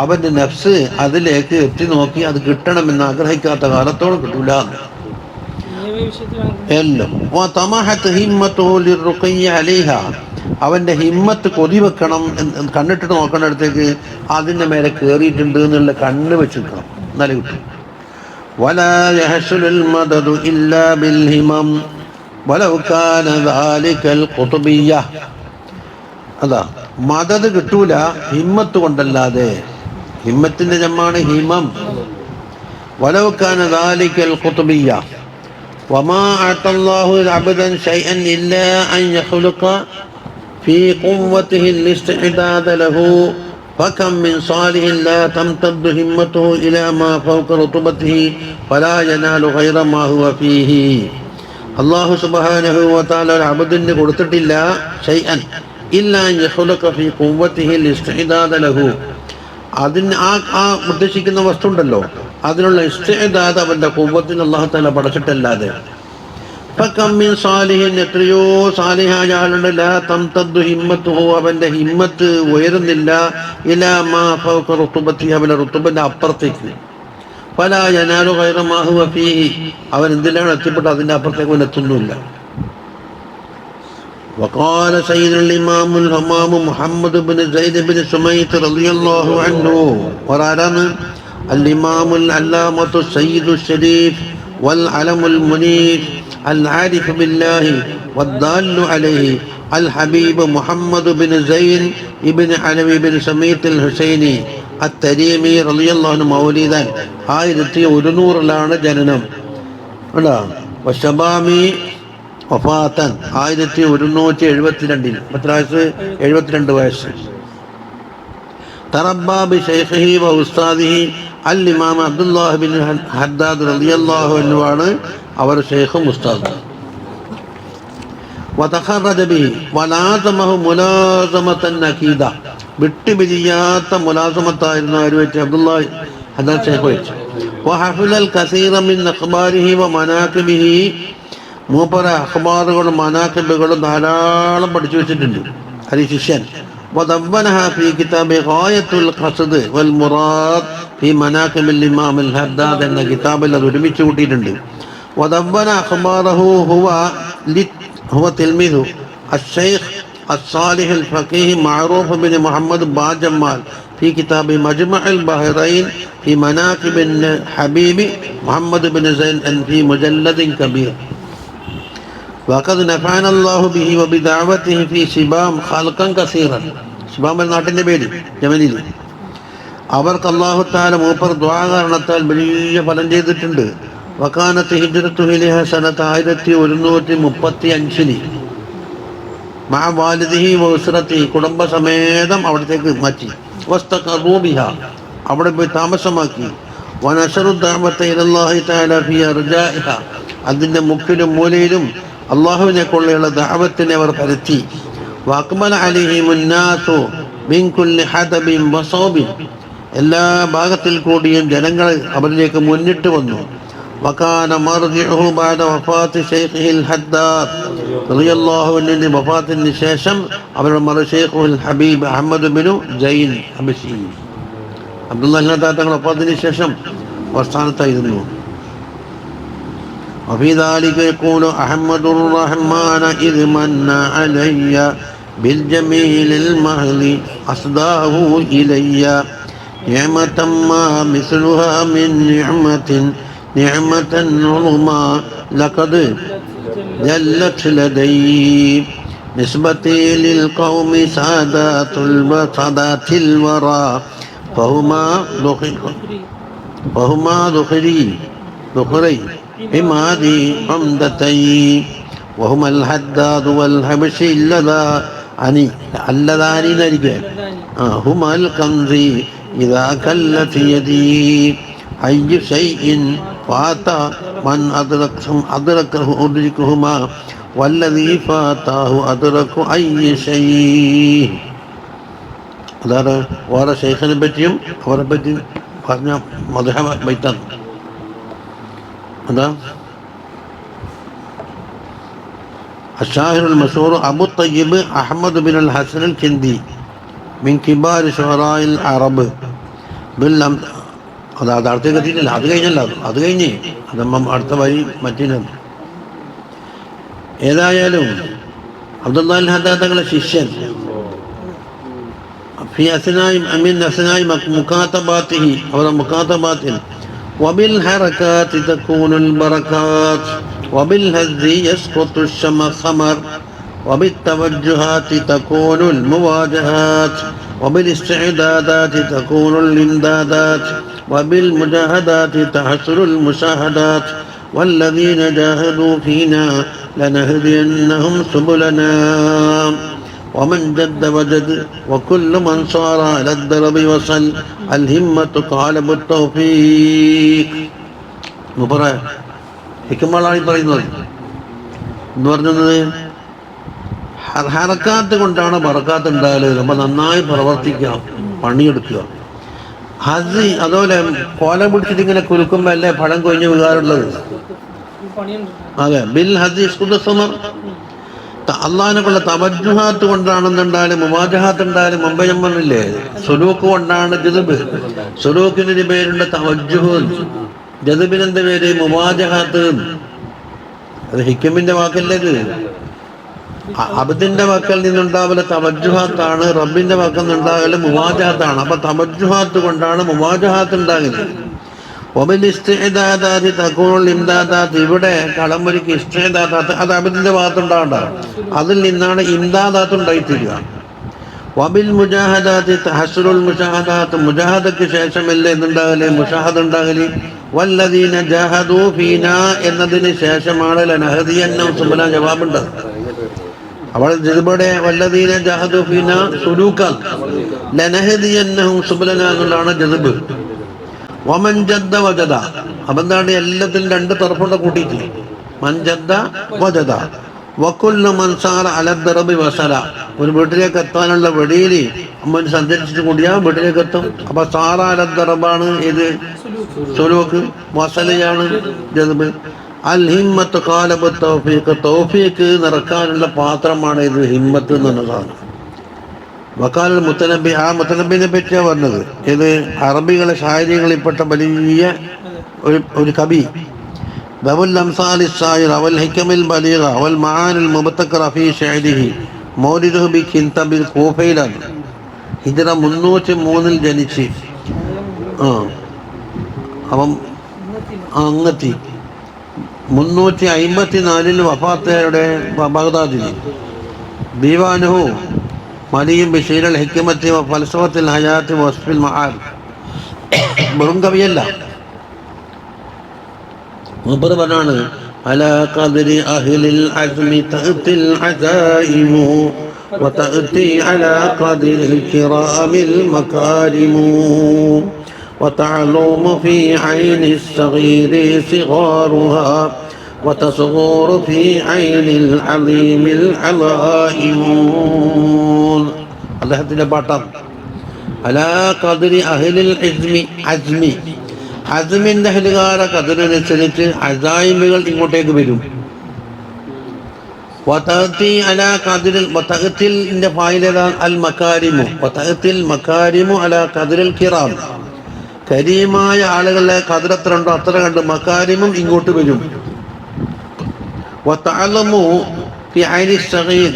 അവന്റെ നഫ്സ് അതിലേക്ക് എത്തി നോക്കി അത് കിട്ടണമെന്ന് ആഗ്രഹിക്കാത്ത കാലത്തോളം കിട്ടൂല എല്ലാം. അവന്റെ ഹിമ്മത്ത് കൊതി വെക്കണം, കണ്ണിട്ടിട്ട് നോക്കണടുത്തേക്ക് അതിന്റെ മേലെ കയറിയിട്ടുണ്ട് എന്നുള്ള കണ്ണ് വെച്ചിരിക്കണം, എന്നാലും കിട്ടും. വലാ യഹ്സുലുൽ മദദു ഇല്ലാ ബിൽ ഹിമം വലൗ കാന ദാലികൽ ഖുതുബിയ്യ. അതാ മദദ് കിട്ടൂല ഹിമ്മത്ത് കൊണ്ടല്ലാതെ. ഹിമ്മത്തിന്റെ ജമ്മാണ് ഹിമം. വലൗ കാന ദാലികൽ ഖുതുബിയ്യ وما أعطى الله عبدا شيئا إلا أن يخلق في قوته الاستعداد له فكم من صالح لا تمتد همته إلى ما فوق رتبته فلا ينال غير ما هو فيه. അള്ളാഹു സുബ്ഹാനഹു വ തആല അബ്ദിന് കൊടുത്തിട്ടില്ല ഷൈഅൻ ഇല്ലാ അൻ യഖ്ലുഖ ഫീ ഖുവ്വതിഹി ലിസ്തിഅദാദ ലഹു, അതിന് ആ ഉദ്ദേശിക്കുന്ന വസ്തു ഉണ്ടല്ലോ അതിനുള്ള ഇസ്തിഅദാദ് അവന്റെ ഖുവ്വത്തിന് അല്ലാഹു തആല പടച്ചിട്ടല്ലാതെ. ഫകം മിൻ സാലിഹിൻ, എത്രയോ സാലിഹായ ആളുണ്ട്, ലാ തംതദ്ദു ഹിമ്മത്തുഹു, അവന്റെ ഹിമ്മത്ത് ഉയരുന്നില്ല, ഇലാ മാ ഫൗക റുതുബതിഹി, അവന്റെ റുതുബന്റെ അപ്പുറത്തേക്ക്. ഫലാ യനാലു ഗൈറ മാ ഹുവ ഫീഹി, അവൻ എന്തിലാണ് എത്തിപ്പെട്ട് അതിന്റെ അപ്പുറത്തേക്ക് അവൻ എത്തുന്നില്ല. وقال سيد الإمام الهمام محمد بن زيد بن سميت رضي الله عنه ورانا الإمام العلامة السيد الشريف والعلم المنيف العارف بالله والدال عليه الحبيب محمد بن زين ابن علوي بن سميت الحسيني التريمي رضي الله عنه مولدا 1100 ജനനം. വശബാമി വഫാത്തൻ 1172. എത്ര വയസ്സ്? 72 വയസ്സ്. തറബ്ബാ ബിശൈഖിഹി വ ഉസ്താദിഹി അൽ ഇമാം അബ്ദുല്ലാഹ് ബിൻ ഹദ്ദാദ് റളിയല്ലാഹു അൻഹു ആണ് അവർ ഷെയ്ഖും ഉസ്താദും. വതഖറജ ബിഹി വലാസമഹു മുലാസമതൻ അഖീദ, വിട്ടുപിരിയാത്ത മുലാസമത്തായിരുന്നു ആര് വെച്ച്? അബ്ദുല്ലാഹ് ഹദ്ദാദ് ഷെയ്ഖ് വെച്ച്. വഹഫിലൽ കസീറ മിൻ അഖ്ബാരിഹി വ മനാഖിബിഹി, മൂപ്പര അഖ്ബാറുകളും മനാഖിബുകളും ധാരാളം പഠിച്ചു വെച്ചിട്ടുണ്ട് ഹരി ശിഷ്യൻ. وضبنها في كتاب غاية القصد والمراد في مناقب الإمام الحداد എന്ന കിതാബിൽ അത് ഒരുമിച്ച് കൂട്ടിയിട്ടുണ്ട്. وضبن أخباره هو تلميذ الشيخ الصالح الفقيه معروف بن محمد باجمال في كتاب مجمع البحرين في مناقب الحبيب محمد بن زين في مجلد كبير. وقد نفعنا الله به وبدعوته في ശിബാം خلقا كثيرا. ശിബാം എന്ന നാട്ടിൻ്റെ പേര് യമനിൽ. അവർക്ക് അല്ലാഹു തആല മൂപ്പർ ദുആ കാരണത്താൽ വലിയ ഫലം ചെയ്തിട്ടുണ്ട്. വകാനത്ത് ഹിജ്റത്തു ഇലൈഹ സനത 1135 മഅ വാലിദിഹി വ ഉസ്റതി, കുടുംബസമേതം അവിടത്തേക്ക് മാറ്റി. വസ്തഖറൂ ബിഹാ, അവിടെ പോയി താമസമാക്കി. വനശറു ദഅവത ഇലല്ലാഹി തആല ഫീ അർജാഇഹാ, അതിൻ്റെ മുക്കിലും മൂലയിലും അള്ളാഹുവിനെ കൊള്ളുള്ള ദഅവത്തിനെ അവർ പരത്തി. വഅഖ്ബല അലൈഹിമുൻ നാസു മിൻ കുല്ലി ഹദബിൻ വസൗബിൻ, എല്ലാ ഭാഗത്തിൽ കൂടിയും ജനങ്ങൾ അവരിലേക്ക് മുന്നിട്ട് വന്നു. വകാന മർജിഉഹു ബഅദ വഫാത്തി ശൈഖിഹിൽ ഹദ്ദാദ് റളിയല്ലാഹു അൻഹു, വഫാത്തിന് ശേഷം അവരുടെ മറ ശൈഖുൽ ഹബീബ് അഹ്മദ് ബിനു സൈൻ ഹബശി, അബ്ദുല്ലാഹി തങ്ങൾ വഫാത്തിന് ശേഷം സ്ഥാനത്തായിരുന്നു. وفي ذلك يقول أحمد الرحمن إذ من علي بالجميل المهل أصداه إلي نعمة ما مثلها من نعمة عظمى لقد جلت لدي نسبتي للقوم سادات الورى فهما ذخري بمادي حمدتي وهما الحداد والحبشي اللذان هما الكنز إذا كلت يدي أي شيء فات من أدركهما والذي فاته أدرك أي شيء. അതാണ് വേറെ ശൈഖിനെ പറ്റിയും അവരെ പറ്റി പറഞ്ഞ മദ്ഹ ബൈത്താണ്. അതാ الشاعر المشهور أبو الطيب أحمد بن الحسن الكندي من كبار شعراء العرب അത് അടുത്തേക്ക് എത്തിയിട്ടില്ല, അത് കഴിഞ്ഞല്ലോ, അത് കഴിഞ്ഞ് അതമ്മ അടുത്ത വരി മറ്റിനും. ഏതായാലും അബ്ദുല്ലാഹി ഹദ്ദാദ് തങ്ങളുടെ ശിഷ്യൻ في أثناء مكاتباته أو مكاتبات وبالحركات تكون البركات وبالهز يسقط الثمر وبالتوجهات تكون المواجهات وبالاستعدادات تكون الإمدادات وبالمجاهدات تحصل المشاهدات والذين جاهدوا فينا لنهدينهم سبلنا ومن جد وجد وكل من صار على الدرب وصل الهمة قالب التوفيق. ഹിക്മകളാണ് ഈ പറയുന്നത് എന്ന് പറഞ്ഞത്, ഹറക്കാത്ത് കൊണ്ടാണ് ബറക്കാത്ത് ഉണ്ടാകല്. നമ്മൾ നന്നായി പ്രവർത്തിക്കുക, പണിയെടുക്കുക. ഹസ് അതുപോലെ കോലം പിടിച്ചിട്ട് ഇങ്ങനെ കുലുക്കുമ്പോൾ അല്ലേ പഴം കൊഴിഞ്ഞ് വീഴാറുള്ളത്. അതെ, ബിൽ ഹസ് സമർ, അള്ളാഹിനെക്കുള്ള തവജ്ജുഹാത്ത് കൊണ്ടാണെന്നുണ്ടായാലും മുവാജഹാത്ത് ഉണ്ടായാലും മുമ്പേ ഞാൻ പറഞ്ഞില്ലേ, സുലൂക്ക് കൊണ്ടാണ് ജദ്ബ്. സുലൂക്കിനൊരു പേരുണ്ട് തവജ്ജുഹ്, ജദ്ബിനെന്ത് പേര് മുവാജഹാത്ത്. അത് ഹിക്കമിന്റെ വാക്കല്ലേ, ഇത് അബ്ദിന്റെ വാക്കിൽ നിന്നുണ്ടാവല് തവജ്ജുഹാത്താണ്, റബ്ബിന്റെ വാക്കിൽ നിന്നുണ്ടാകല് മുവാജഹാത്താണ്. അപ്പൊ തവജ്ജുഹാത്ത് കൊണ്ടാണ് മുവാജഹാത്ത് ഉണ്ടാകുന്നത്. ഇവിടെ കളമൊരുക്ക് ഇഷ്ടേദാത്ത്, അത് അബിദിന്റെ ഭാഗത്തുണ്ടാകണ്ട, അതിൽ നിന്നാണ് ഇംദാദാത്ത് ഉണ്ടായിത്തീരുക. വബിൽ മുജാഹദാത്ത് തഹസ്സുലുൽ മുശാഹദാത്ത്, മുജാഹദക്ക് ശേഷമല്ലേ എന്നുണ്ടാകല് മുഷാഹദ ഉണ്ടാകല്. വല്ലദീന ജാഹദൂ ഫീനാ എന്നതിന് ശേഷമാണ് ലനഹദിയന്നഹും സുബ്ബലനാ ജവാബുണ്ട്. അവൾ ജിബടെ വല്ലദീന ജാഹദൂ ഫീനാ സുലൂക്കാൻ ലനഹദിയന്നഹും സുബ്ബലനാ എന്നുള്ളതാണ് ജദ്ബ്. വമൻ ജദ്ദ വജദ, അതെന്താണ് എല്ലാത്തിലും രണ്ട് തറപ്പുണ്ട കൂട്ടിയിട്ട് മൻജദ്ദ വജദ. വകുല്ലു മൻ സാറ അലദ്ദറബി വസല, ഒരു വീട്ടിലേക്ക് എത്താനുള്ള വഴിയിൽ അമ്മൻ സഞ്ചരിച്ചിട്ട് കൂടിയാൽ വീട്ടിലേക്ക് എത്തും. അപ്പൊ സാറ അലദ്ദറബാണ് ഇത് സുലൂക്ക്, വസലയാണ് ജദ്ബ്. അൽ ഹിമ്മത്ത് ഖാലബു തൗഫീഖ്, തൗഫീഖ് നിറക്കാനുള്ള പാത്രമാണ് ഇത് ഹിമ്മത്ത് എന്നുള്ളതാണ്. വക്കാൽ മുത്തനബി, ആ മുത്തനബിനെ പറ്റിയാണ് പറഞ്ഞത്. ഇത് അറബികളെ ഷായരികളിൽപ്പെട്ട വലിയ ഒരു കവി. ദവുൽ അംസാലി സായിർ അവൽ ഹിക്കമിൽ ബലീഗ അവൽ മആനിൽ മുബത്തഖറ ഫീ ശഅരിഹി മൗലിദുഹു ബി കിൻതബിൽ കൂഫയിലാണ്. ഹിജ്റ 303 ജനിച്ച് അവൻ അങ്ങെത്തി. 354 വഫാത്തയുടെ ബഗ്ദാദിൽ. ദീവാനുഹു മലിയും ബിഷീറൽ ഹിക്മത്തി ഫൽസഫത്തിൽ ഹയാത്തി വസ്ഫിൽ മആൽ. വെറും കവിയല്ല, മൂപ്പർ പറഞ്ഞാണ് അലാ ഖദ്രി അഹ്ലിൽ അസ്മി തഅത്തിൽ അസായിമു وتأتي على قدر الكرام المكارم وتعلم في عين الصغير صغارها وتصغر في عين العظيم العظائم. അദ്ദേഹത്തിൻ്റെ പാട്ടാണ്. അലാ ഖദ്രി അഹ്ലിൽ അസ്മി, അസ്മിൻ്റെ അഹ്ലുകാരെ ഖദറിനനുസരിച്ച് അസായിമുകൾ ഇങ്ങോട്ടേക്ക് വരും. വതഅതി അലാ ഖദ്രിൽ വതഅതിൽന്റെ ഫായിലതാണ് അൽ മകാരിമു, വതഅതിൽ മകാരിമു അലാ ഖദ്രിൽ കിറാം, കരീമായ ആളുകളെ ഖദർ എത്ര ഉണ്ടോ അത്ര കണ്ട് മകാരിമും ഇങ്ങോട്ട് വരും. വതഅലമു ഫി ഐനി സഗീർ,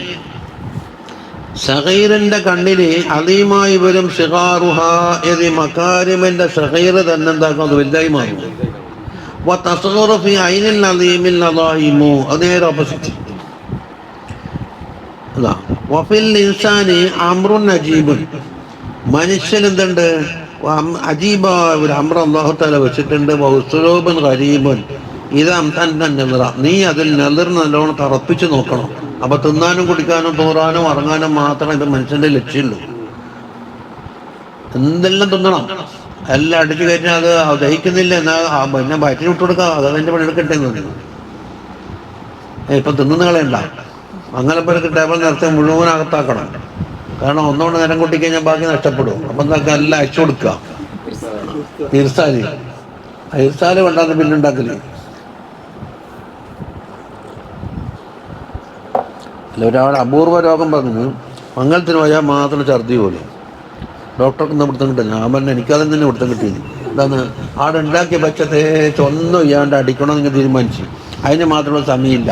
സഗീറിന്റെ കണ്ണില് അലീമായി വരും. സിഗാറുഹ ഏത് മകാരിമിന്റെ സഗീർ തന്നെ എന്താക്കും, അത് വലുതായി മാറും. വതസ്ഗറു ഫി ഐനിൽ അലീമിൽ അളായിമു, അത് നേരെ ഓപ്പോസിറ്റ്. വഫിൽ ഇൻസാനി അംറുൻ അജീബുൻ, മനുഷ്യൻ എന്തുണ്ട്, അജീബായ ഒരു അമ്ര അല്ലാഹു തആല വെച്ചിട്ടുണ്ട്. വഉസ്ലൂബുൻ ഗരീബുൻ ഇദാ തന്നെ നദറ, നീ അതിൽ നദർ നല്ലോണം തറപ്പിച്ച് നോക്കണം. അപ്പൊ തിന്നാനും കുടിക്കാനും തോറാനും ഇറങ്ങാനും മാത്രം ഇത് മനുഷ്യന്റെ ലക്ഷ്യമുള്ളൂ. എന്തെല്ലാം തിന്നണം, എല്ലാം അടിച്ചു കയറ്റാൻ അത് ദഹിക്കുന്നില്ല എന്നാ പിന്നെ വയറ്റിന് വിട്ടു കൊടുക്കുക, അതതിൻ്റെ പണിയെടുക്കട്ടെ എന്ന് പറഞ്ഞു. ഇപ്പൊ തിന്നുന്ന കളയണ്ട, അങ്ങനെ പേർക്ക് ടേബിൾ നിറച്ച് മുഴുവൻ അകത്താക്കണം. കാരണം ഒന്നുകൊണ്ട് നേരം കൂട്ടിക്കഴിഞ്ഞാൽ ബാക്കി നഷ്ടപ്പെടും. അപ്പൊ എന്താക്കുക, എല്ലാം അയച്ചു കൊടുക്കുക. ഇർസാല് കൊണ്ടാന്ന് പിന്നുണ്ടാക്കല്. അല്ല, ഒരാൾ അപൂർവ രോഗം പറഞ്ഞു മംഗലത്തിന് പോയാൽ മാത്രം ഛർദി പോലെ. ഡോക്ടർക്ക് ഒന്നും പിടുത്തം കിട്ടില്ല. ഞാൻ പറഞ്ഞു എനിക്കതിൽ തന്നെ പിടുത്തം കിട്ടിയില്ല. എന്താണ്, ആടെ ഉണ്ടാക്കിയ പച്ചത്തെ ഒന്നും ചെയ്യാണ്ട് അടിക്കണമെന്ന് നിങ്ങൾ തീരുമാനിച്ചു. അതിന് മാത്രമുള്ള സമയമില്ല.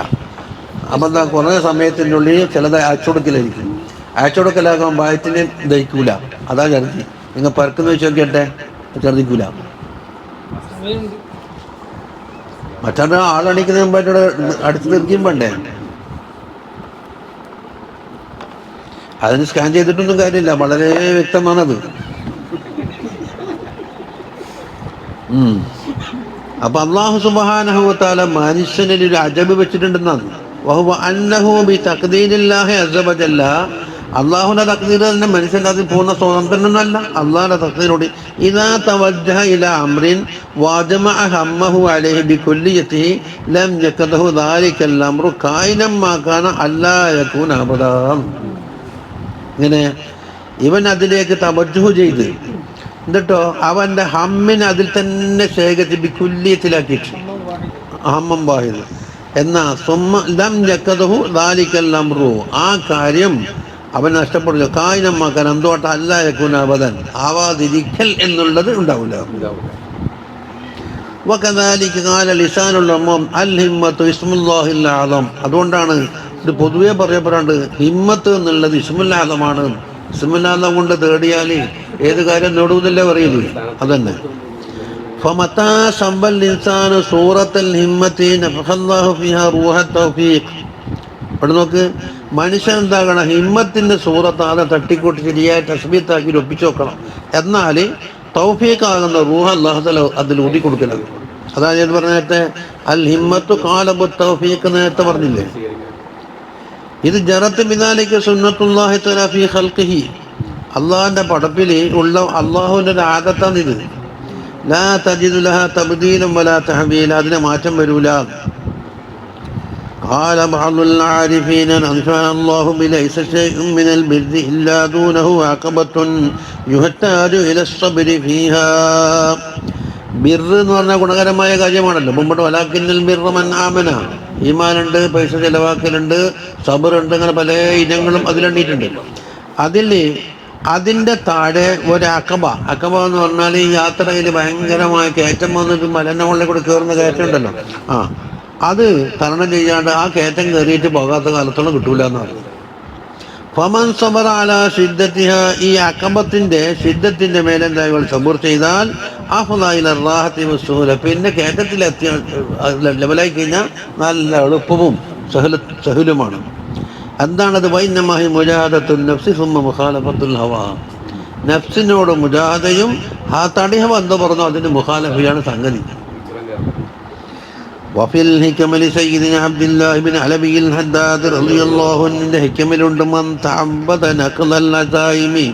അപ്പം എന്താ, കുറേ സമയത്തിൻ്റെ ഉള്ളിൽ ചിലത് അയച്ചു കൊടുക്കലായിരിക്കും. അയച്ചു കൊടുക്കലാകുമ്പോൾ വയറ്റിന് ദഹിക്കൂല, അതാ ഛർദി. നിങ്ങൾ പരക്കുന്ന വെച്ച് നോക്കിയട്ടെ, ഛർദിക്കൂല. മറ്റൊരു ആളണിക്കുന്നതിന് മുമ്പായിട്ട് അടുത്ത് തീർക്കും വേണ്ടേ. അതിന് സ്കാൻ ചെയ്തിട്ടൊന്നും കാര്യമില്ല, വളരെ വ്യക്തമാണത്. അപ്പൊ അല്ലാഹു സുബ്ഹാനഹു വ തആല മനുഷ്യനിൽ ഒരു അജബ് വെച്ചിട്ടുണ്ടെന്നാണ്. വഹുവ അന്നഹു ബി തഖ്ദീരില്ലാഹി അസ്സ വജല്ല, അല്ലാഹുവിന്റെ തഖ്ദീർ തന്നെ മനുഷ്യന്റെ അതിൽ പൂർണ്ണ സ്വതന്ത്രനല്ല. അല്ലാഹുവിന്റെ തഖ്ദീരോട് ഇദാ തവജ്ജഹ ഇലാ അംറിൻ വജമഅ ഹമ്മഹു അലൈഹി ബികുല്ലിയതിഹി ലം യകദഹു ദാലികൽ അംറു കായിനം മാ കാന അല്ലാ യകൂന അബദാ. ഇങ്ങനെ ഇവൻ അതിലേക്ക് തവജ്ജുഹ് ചെയ്ത് എന്നിട്ടോ അവന്റെ ഹമ്മിനെ അതിൽ തന്നെ ശേഖരിച്ച് ബികുല്ലിയത്തിലാക്കിയിട്ട് ഹമ്മം വാഹിദ് എന്നാ സുമ്മ ലം യകദഹു ദാലികൽ അംറു, ആ കാര്യം അവൻ നഷ്ടപ്പെടുക. കായിനമാക്കാൻ എന്തുകൊണ്ട അല്ലാ യകൂന അബദൻ, ആവാതിരിക്കൽ എന്നുള്ളത് ഉണ്ടാവില്ല. വകദാലിക ഖാല ലിസാനുൽ ഉമ്മം അൽ ഹിമ്മത്തു ഇസ്മുല്ലാഹിൽ അഅ്ലം. അതുകൊണ്ടാണ് ഇത് പൊതുവെ പറയപ്പെടാണ്ട് ഹിമ്മത്ത് എന്നുള്ളത് ഇസ്മുൽ അഅ്ലമാണ്. ഇസ്മുൽ അഅ്ലം കൊണ്ട് തേടിയാൽ ഏത് കാര്യം നേടുന്നില്ലേ പറയില്ലേ, അതന്നെ. ഫമതാ സമ്പൽ ഇൻസാനു സൂറത്തുൽ ഹിമ്മത്തി നഫഖല്ലാഹു ഫിഹാ റൂഹത്ത് തൗഫീഖ്. ഇവിടെ നോക്ക്, മനുഷ്യൻ എന്താകണം, ഹിമ്മത്തിന്റെ സൂറത്ത് ആദ്യം തട്ടിക്കൂട്ടി ശരിയായി തസ്ബീത്താക്കി ഒപ്പിച്ചു നോക്കണം. എന്നാൽ തൗഫീഖാകുന്ന റൂഹ് അല്ലാഹു തആല അതിൽ ഊതി കൊടുക്കലാണ്. അതാ ഞാൻ പറഞ്ഞ നേരത്തെ അൽ ഹിമ്മത്തു ഖാലബു തൗഫീഖ് നേരത്തെ പറഞ്ഞില്ലേ. ഇത് ജറത്ത് ബിദാലിക സുന്നത്തുല്ലാഹി തആല ഫീ ഖൽഖിഹി, അള്ളാഹിന്റെ പടപ്പിൽ ഉള്ള അള്ളാഹുവിൻ്റെ ഒരു ആദത്താണിത്. ലാ തജിദു ലഹാ തബ്ദീലൻ വലാ തഹ്വീല, അതിനെ മാറ്റം വരൂല. قال بعض العارفين أنفعنا الله بليس شيء من البر إلا دونه عقبة يحتاج إلى الصبر فيها. ബിർറ് എന്ന് പറഞ്ഞാൽ ഗുണകരമായ കാര്യമാണല്ലോ. മുമ്പോട്ട് വലാക്കിന്നൽ ബിർറ മൻ ആമന, ഈമാനുണ്ട്, പൈസ ചെലവാക്കലുണ്ട്, സബറുണ്ട്, അങ്ങനെ പല ഇനങ്ങളും അതിലെണ്ണിയിട്ടുണ്ട്. അതിൻ്റെ താഴെ ഒരു അക്കബ എന്ന് പറഞ്ഞാൽ ഈ യാത്രയിൽ ഭയങ്കരമായ കയറ്റം വന്നിട്ട് മലൻ്റെ മുകളിൽ കൂടെ കയറുന്ന കയറ്റം ഉണ്ടല്ലോ, അത് തരണം ചെയ്യാണ്ട് ആ കയറ്റം കയറിയിട്ട് പോകാത്ത കാലത്തോളം കിട്ടൂല എന്ന് പറഞ്ഞു. ഫമൻ സബറ അലാ ശിദ്ദത്തിഹ, ഈ അക്കബത്തിന്റെ ശിദ്ദത്തിന്റെ മേലെ എന്തായാലും സബൂർ ചെയ്താൽ അഫ്ളാഇല റാഹത്തി വസ്സുഹൂല, പിന്നെ കയറ്റത്തിലെത്തിയ ലെവലായി കഴിഞ്ഞാൽ നല്ല എളുപ്പവും സഹലുമാണ്. എന്താണത്? വൈന്നമാഹി മുജാഹദത്തുൻ നഫ്സി സുമ്മ മുഖാലഫത്തുൽ ഹവാ, നഫ്സിനോട് മുജാഹദയും ആ തടിഹവ എന്ന് പറഞ്ഞു അതിന് മുഖാലഫയാണ് സംഗതി. വഫിൽ ഹികമലി സയ്യിദിന അബ്ദുല്ലാഹി ഇബ്നു അലബിൽ ഹദ്ദാദ് റളിയല്ലാഹു അൻഹു ഹികമലുണ്ട് മൻ തഅബ്ബദ നഖ്ലൽ അസായിമി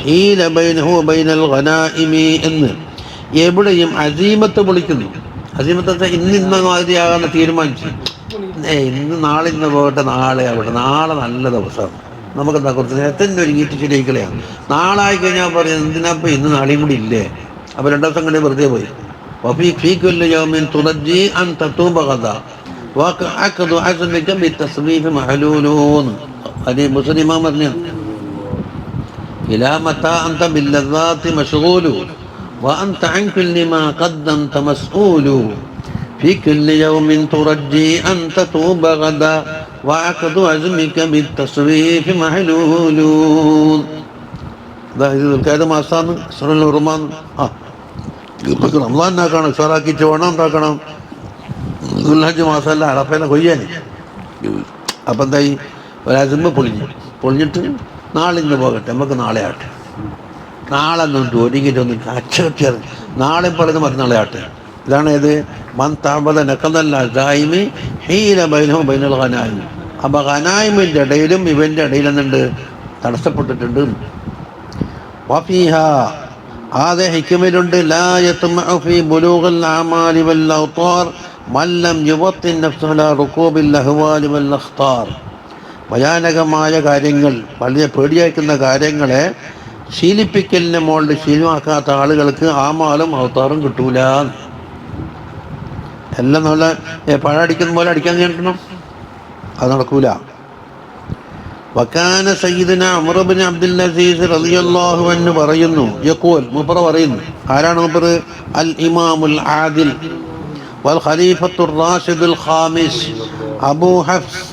ഹീല ബൈനഹു വബൈനൽ ഗനായിമി എന്ന്. എവിടെയും അസീമത്ത് വിളിക്കുന്നു. അസീമത്ത് ഇന്ന മാതിരിയാകാൻ തീരുമാനിച്ചു. ഇന്ന് നാളെ ഇന്ന് പോകട്ടെ, നാളെ ആവട്ടെ, നാളെ നല്ല ദിവസമാണ്, നമുക്കെന്താ കുറച്ച് നേരത്തെ ഒരുങ്ങിയിട്ട് ശരിയായിക്കളയാണ്. നാളെ ആയിക്കഴിഞ്ഞാൽ പറയുന്നത് എന്തിനാപ്പം ഇന്ന് നാളെയും കൂടി ഇല്ലേ, അപ്പോൾ 2 ദിവസം കണ്ടേ വെറുതെ പോയി. وفي كل يوم ترجي أن تتوب غدا وعقد عزمك بالتصريف معلولون. هذه مسلم مرني إلى متى أنت باللذات مشغول وأنت عن كل ما قدمت مسؤول. في كل يوم ترجي أن تتوب غدا وعقد عزمك بالتصريف معلولون. ഇത് കേത് മാസാണ് റഹ്മാൻ. റമളാൻ ഉണ്ടാക്കണം, ഉഷാറാക്കിച്ച് വേണം ഉണ്ടാക്കണം. ദുൽഹജ്ജ് മാസമല്ല, അറഫേനെ കൊയ്യാന്. അപ്പം എന്തായി, ഒരാഴ്ച പൊളിഞ്ഞിട്ട് നാളെ ഇന്ന് പോകട്ടെ, നമുക്ക് നാളെ ആട്ടെ, നാളെ ഒന്നും ഒരുങ്ങിയിട്ടൊന്നും അച്ചകെട്ടിയത് നാളെ പറയുന്നത് മറ്റന്നാളെ ആട്ടെ. ഇതാണ് ഏത് മൻ തഅബ്ബദ നഖ്ലൽ അസായിമി ഹീല ബൈനഹു വബൈനൽ ഗനായിം. അപ്പം ഗനായിമിൻ്റെ ഇടയിലും ഇവൻ്റെ ഇടയിൽ എന്തുണ്ട്, തടസ്സപ്പെട്ടിട്ടുണ്ട്. വഫീഹാ ആദെ ഹിക്മയിലുണ്ട് ലാ യത്മഉ ഫീ ബുലൂഗിൽ അഅമാലി വൽ ഔതാർ മൻ ലം യുവത്തിൻ നഫ്സഹു അലാ റുകൂബിൽ അഹ്വാലി വൽ അഖ്താർ. ഭയാനകമായ കാര്യങ്ങൾ, വളരെ പേടിയാക്കുന്ന കാര്യങ്ങളെ ശീലിപ്പിക്കലിനെ മുകളിൽ ശീലമാക്കാത്ത ആളുകൾക്ക് ആമാലും ഔതാറും കിട്ടൂല. എല്ലാം നല്ല പഴടിക്കുന്ന പോലെ അടിക്കാൻ കിട്ടണം, അത് നടക്കൂല. വകാന സയ്യിദുന ഉമർ ഇബ്നു അബ്ദുൽ അസീസ് റളിയല്ലാഹു അൻഹു പറയുന്നു, യഖൂൽ മൂപ്പർ പറയുന്നു. ആരാണ് മൂപ്പർ? അൽ ഇമാമുൽ ആദിൽ വൽ ഖലീഫത്തുർ റാഷിദുൽ ഖാമിസ് അബൂ ഹഫ്സ്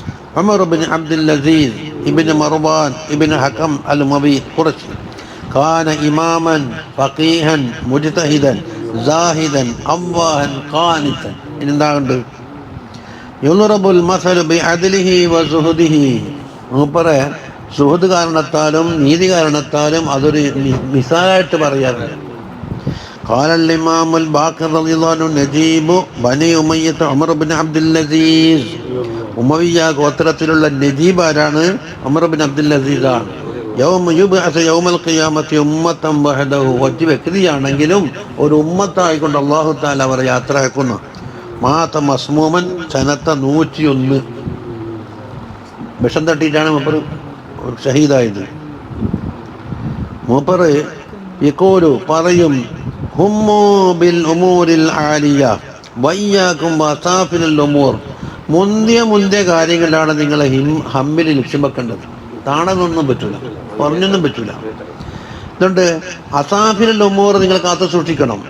ഉമർ ഇബ്നു അബ്ദുൽ അസീസ് ഇബ്നു മർവാൻ ഇബ്നു ഹകം അൽ ഉമവി ഖുറൈശി. കാന ഇമാമൻ ഫഖീഹൻ മുജ്തഹിദൻ സാഹിദൻ അവ്വാഹൻ ഖാനിതൻ. ഇതെന്താണ്ട് യുളറബുൽ മസലു ബിഅദ്ലിഹി വസുഹദിഹി. മൂപ്പറെ സുഹൃദ് കാരണത്താലും നീതി കാരണത്താലും അതൊരു മിസാലായിട്ട് പറയാറുണ്ട്. ഖാലൽ ഇമാമുൽ ബാഖിർ റളിയല്ലാഹു അൻഹു നജീബു ബനി ഉമയ്യത്ത് ഉമർ ഇബ്നു അബ്ദുൽ അസീസ്. ഉമയ്യ ഗോത്രത്തിലുള്ള നജീബ് ആരാണ്? ഉമർ ഇബ്നു അബ്ദുൽ അസീസ് ആണ്. യൗമ യുബ്അസു യൗമൽ ഖിയാമത്തി ഉമ്മത്തൻ വഹദഹു. ഒറ്റ വ്യക്തിയാണെങ്കിലും ഒരു ഉമ്മത്തായിക്കൊണ്ട് അല്ലാഹു തആല അവരെ യാത്രയാക്കുന്നു. മാത മസ്മൂമൻ സനത്ത 101 വിഷം തട്ടിയിട്ടാണ് മൂപ്പർ ഷഹീദായത്. മൂപ്പർ യഖൂലു പറയും, ഹുമ്മു ബിൽ ഉമൂരിൽ ആലിയ വയ്യാക്കും വസാഫിൽ ഉമൂർ. മുന്തിയ കാര്യങ്ങളിലാണ് നിങ്ങളെ ഹമ്മിൽ ലക്ഷ്യം വെക്കേണ്ടത്. താണതൊന്നും പറ്റൂല, പറഞ്ഞൊന്നും പറ്റൂല. അതുകൊണ്ട് അസാഫിൽ ഉമൂർ നിങ്ങൾ കാത്തു സൂക്ഷിക്കണം.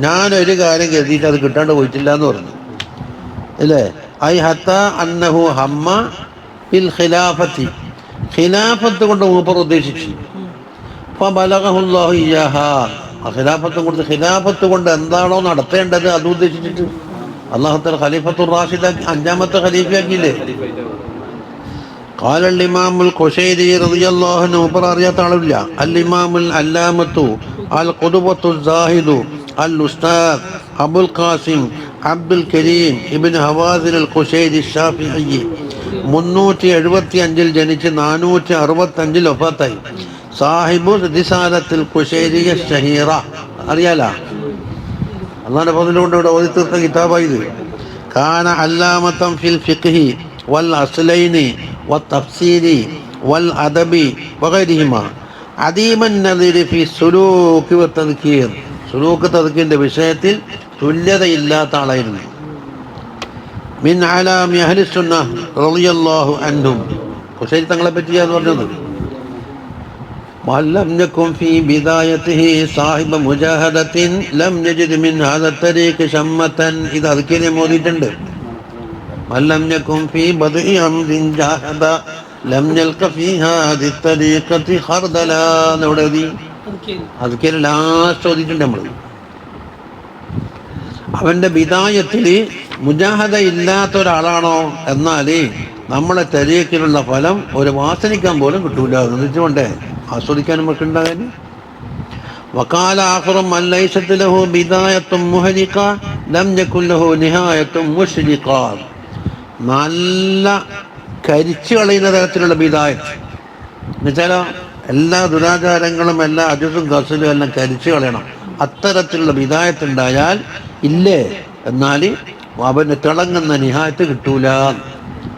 ഞാനൊരു കാര്യം കരുതിയിട്ട് അത് കിട്ടാണ്ട് പോയിട്ടില്ല എന്ന് പറഞ്ഞു അല്ലേ. ഐ ഹത്ത അന്നഹു ഹമ്മ ബിൽ ഖിലാഫത്തി. ഖിലാഫത്ത് കൊണ്ട് മൂപ്പർ ഉദ്ദേശിച്ചു. ഫബലഗഹുല്ലാഹു ഇയ്യാഹാ. ഖിലാഫത്ത് കൊണ്ട് എന്താണോ നടത്തേണ്ടത് അത് ഉദ്ദേശിച്ചിട്ട് അല്ലാഹു തആല ഖലീഫത്തുർ റാഷിദാക്കി, 5ാമത്തെ ഖലീഫയാക്കിയില്ലേ. ഖാല ഇമാമുൽ ഖുശൈരി റളിയല്ലാഹു അൻഹു. മൂപ്പർ അറിയാത്ത ആളില്ല. അൽ ഇമാമുൽ അല്ലാമത്തു അൽ ഖുതുബത്തു സാഹിദു അൽ ഉസ്താദ് അബുൽ ഖാസിം അബ്ദുൽ കരീം ഇബ്നു ഹവാസിൻ അൽ ഖുശൈരി ഷാഫിഈ 375 ജനിച്ച് 465 വഫാത്തായി. സാഹിബു റിസാലത്തുൽ ഖുശൈരിയ ഷഹീറ. അറിയാലോ, അല്ലാഹുവിന്റെ ഫضل കൊണ്ട് ഇവിടെ ഓതി തീർത്ത കിതാബായത്. കാന അല്ലാമത്തൻ ഫിൽ ഫിഖ്ഹി വൽ അസ്ലൈനി വത്തഫ്സീരി വൽ അദബി വഗൈരിഹിമ. അദീമൻ നദീരി ഫി സുലൂക് വതദ്കീർ. സുലൂക്ക് തദ്കീറിന്റെ വിഷയത്തിൽ തുല്യതയില്ലാത്ത ആളായിരുന്നു. മിൻ അലാമി അഹ്ലി സുന്നഹ് റളിയല്ലാഹു അൻഹും. ഖുശൈരി തങ്ങളെ പറ്റിയാന്ന് പറഞ്ഞത്. വലം യകുൻ ഫീ ബിദായതിഹി സാഹിബ മുജാഹദത്തിൻ ലം യജിദ് മിൻ ഹാദ തരീഖ് ശമ്മതൻ. ഇത് അദ്കീറിനെ മോദിട്ടുണ്ട്. വലം യകുൻ ഫീ ബദ്ഇ അംദിൻ ജാഹദ ലം യൽഖ ഫീ ഹാദി തരീഖതി ഖർദല. എവിടെ അദ്കീർ ലാസ്റ്റ് ഓതിട്ടുണ്ട് നമ്മൾ. അവൻ്റെ ബിദായത്തിൽ മുജാഹദ ഇല്ലാത്ത ഒരാളാണോ എന്നാൽ നമ്മളെ തരീഖിലുള്ള ഫലം ഒരു വാസനിക്കാൻ പോലും കിട്ടൂല. എന്നുവെച്ചുകൊണ്ടേ ആസ്വദിക്കാൻ നമുക്ക് ഉണ്ടാകാൻ. وقال آخر من ليست له بداية مهلكة لم يكن له نهاية مشرقة. നല്ല കരിച്ചു കളയുന്ന തരത്തിലുള്ള ബിദായത്ത് എന്നുവെച്ചാൽ എല്ലാ ദുരാചാരങ്ങളും എല്ലാ അജുസും ഗസലും എല്ലാം കരിച്ചു കളയണം. അത്തരത്തിലുള്ള ബിദായത്ത് ഉണ്ടായാൽ ഇല്ലേ, എന്നാൽ അവന് തിളങ്ങുന്ന നിഹായത്ത് കിട്ടൂല.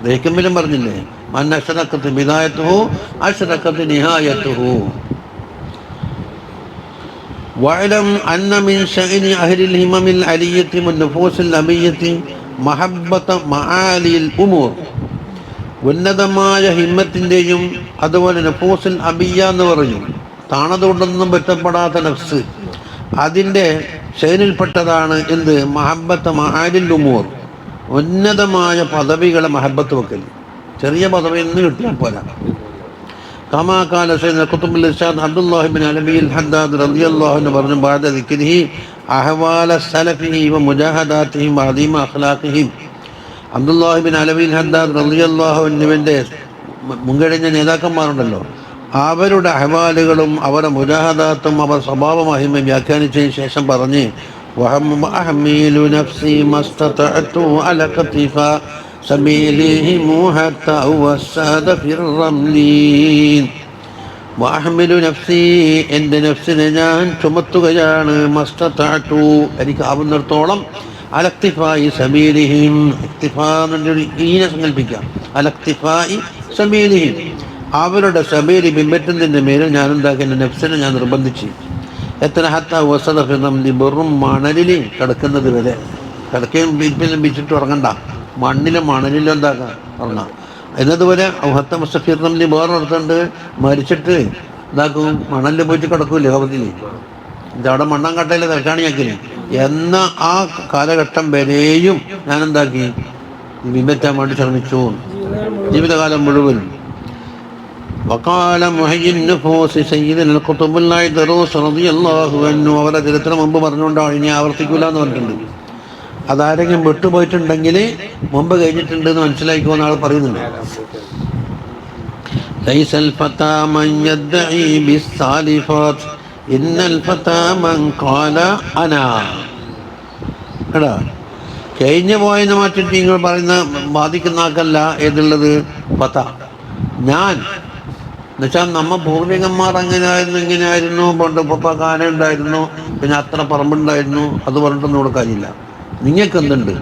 ദേഹമ്പിലും പറഞ്ഞില്ലേ, മൻ അശ്റക്കത്ത് ബിദായത്തുഹു അശ്റക്കത്ത് നിഹായത്തുഹു. വഅലം അന്ന മിൻ ശഅനി അഹ്ലിൽ ഹിമമിൽ അലിയ്യത്തി വന്നുഫൂസിൽ അബിയ്യത്തി മഹബ്ബത മആലിൽ ഉമൂർ. ഉന്നതമായ ഹിമ്മത്തിൻ്റെയും അതുപോലെ നഫൂസിൽ അബിയ്യ എന്ന് പറയും, താണതുകൊണ്ടൊന്നും പറ്റപ്പെടാത്ത നഫ്സ്, അതിൻ്റെ ഷെയ്നിൽപ്പെട്ടതാണ് എന്ത്? മഹബ്ബത്ത് മആലിൽ ഉമൂർ, ഉന്നതമായ പദവികളെ മഹബത്ത് വെക്കൽ. ചെറിയ പദവി നിന്ന് കിട്ടിയാൽ പോരാ. കമാ ഖാല സയ്യിദുൽ ഖുത്ബുൽ ഇർശാദ് അബ്ദുല്ലാഹി ഇബ്നു അലവിൽ ഹദ്ദാദ് റളിയല്ലാഹു അൻഹു പറഞ്ഞു, ബഅദ ദിക്രിഹി അഹ്വാല സലഫിഹി വ മുജാഹദാതിഹിം വ അദീമ അഖ്ലാഖിഹിം. അബ്ദുല്ലാഹി ഇബ്നു അലവിൽ ഹദ്ദാദ് റളിയല്ലാഹു അൻഹുവിൻ്റെ മുൻകഴിഞ്ഞ നേതാക്കന്മാരുണ്ടല്ലോ, അവരുടെ അഹ്വാലുകളും അവരുടെ മുജാഹദാത്തും അവർ സ്വഭാവ മഹിമയും വ്യാഖ്യാനിച്ചതിന് ശേഷം പറഞ്ഞ്, വഅഹ്മിലു നഫ്സി മസ്തതഅതു അല ഖതിഫ സബീലിഹിം ഹത്താ വസദ ഫിർ റംലീൻ. വഅഹ്മിലു നഫ്സി, എൻ്റെ നഫ്സിനെ ഞാൻ ചുമത്തുകയാണ്, മസ്തതഅതു എനിക്ക് ആവുന്നിടത്തോളം, അലക്തിഫായി സബീലിഹിം, ഇക്തിഫാ എന്നൊരു ഈനെ സങ്കല്പിക്കാം, അലക്തിഫായി സബീലിഹിം, അവരുടെ സബീലി പിൻപറ്റുന്നതിൻ്റെ മേലിൽ ഞാൻ എന്താക്കി എൻ്റെ നഫ്സിനെ ഞാൻ നിർബന്ധിച്ചു. എത്ര ഹത്താ വസദ ഫിർ റംലി, വെറും മണലിൽ കിടക്കുന്നത് വരെ, കിടക്കുകയും പിൻപിലും പിച്ചിട്ട് ഉറങ്ങണ്ട, മണ്ണിലും മണലിലും എന്താക്കാം ഉറങ്ങാം എന്നതുപോലെ. ഹത്ത മുസ്തഫിർ റംലി വേറെ നടത്തുന്നുണ്ട്, മരിച്ചിട്ട് ഇതാക്കും മണലിൽ പോയിട്ട് കിടക്കൂലേ കവതിൽ, ഇതവിടെ മണ്ണാങ്കട്ടയിലെ തലക്കാണിയാക്കില്ലേ എന്ന ആ കാലഘട്ടം വരെയും ഞാൻ എന്താക്കി വിമറ്റാൻ വേണ്ടി ശ്രമിച്ചു, ജീവിതകാലം മുഴുവനും. وقال محي النفوس سيدنا القطب العيدروس رضي الله عنه, അവരുടെ ചരിത്രം മുമ്പ് പറഞ്ഞുകൊണ്ടാണ്, ഇനി ആവർത്തിക്കൂല എന്ന് പറഞ്ഞിട്ടുണ്ട്. അതാരെങ്കിലും വിട്ടുപോയിട്ടുണ്ടെങ്കിൽ മുമ്പ് കഴിഞ്ഞിട്ടുണ്ട് എന്ന് മനസ്സിലാക്കുമെന്ന് ആൾ പറയുന്നുണ്ട്. ليس الفتى من يدعي بالسالفات إن الفتى من قال أنا. എടാ, കഴിഞ്ഞു പോയെന്ന് മാറ്റിട്ട് നിങ്ങൾ പറയുന്ന ബാധിക്കുന്ന ആക്കല്ല ഏതുള്ളത് പത്ത, ഞാൻ എന്നുവെച്ചാൽ നമ്മ പൂർവികന്മാർ അങ്ങനെയായിരുന്നു ഇങ്ങനെയായിരുന്നു, പണ്ട് പപ്പ കാന ഉണ്ടായിരുന്നു, പിന്നെ അത്ര പറമ്പുണ്ടായിരുന്നു, അത് പറഞ്ഞിട്ടൊന്നും കൊടുക്കാനില്ല. നിങ്ങൾക്ക് എന്തുണ്ട്?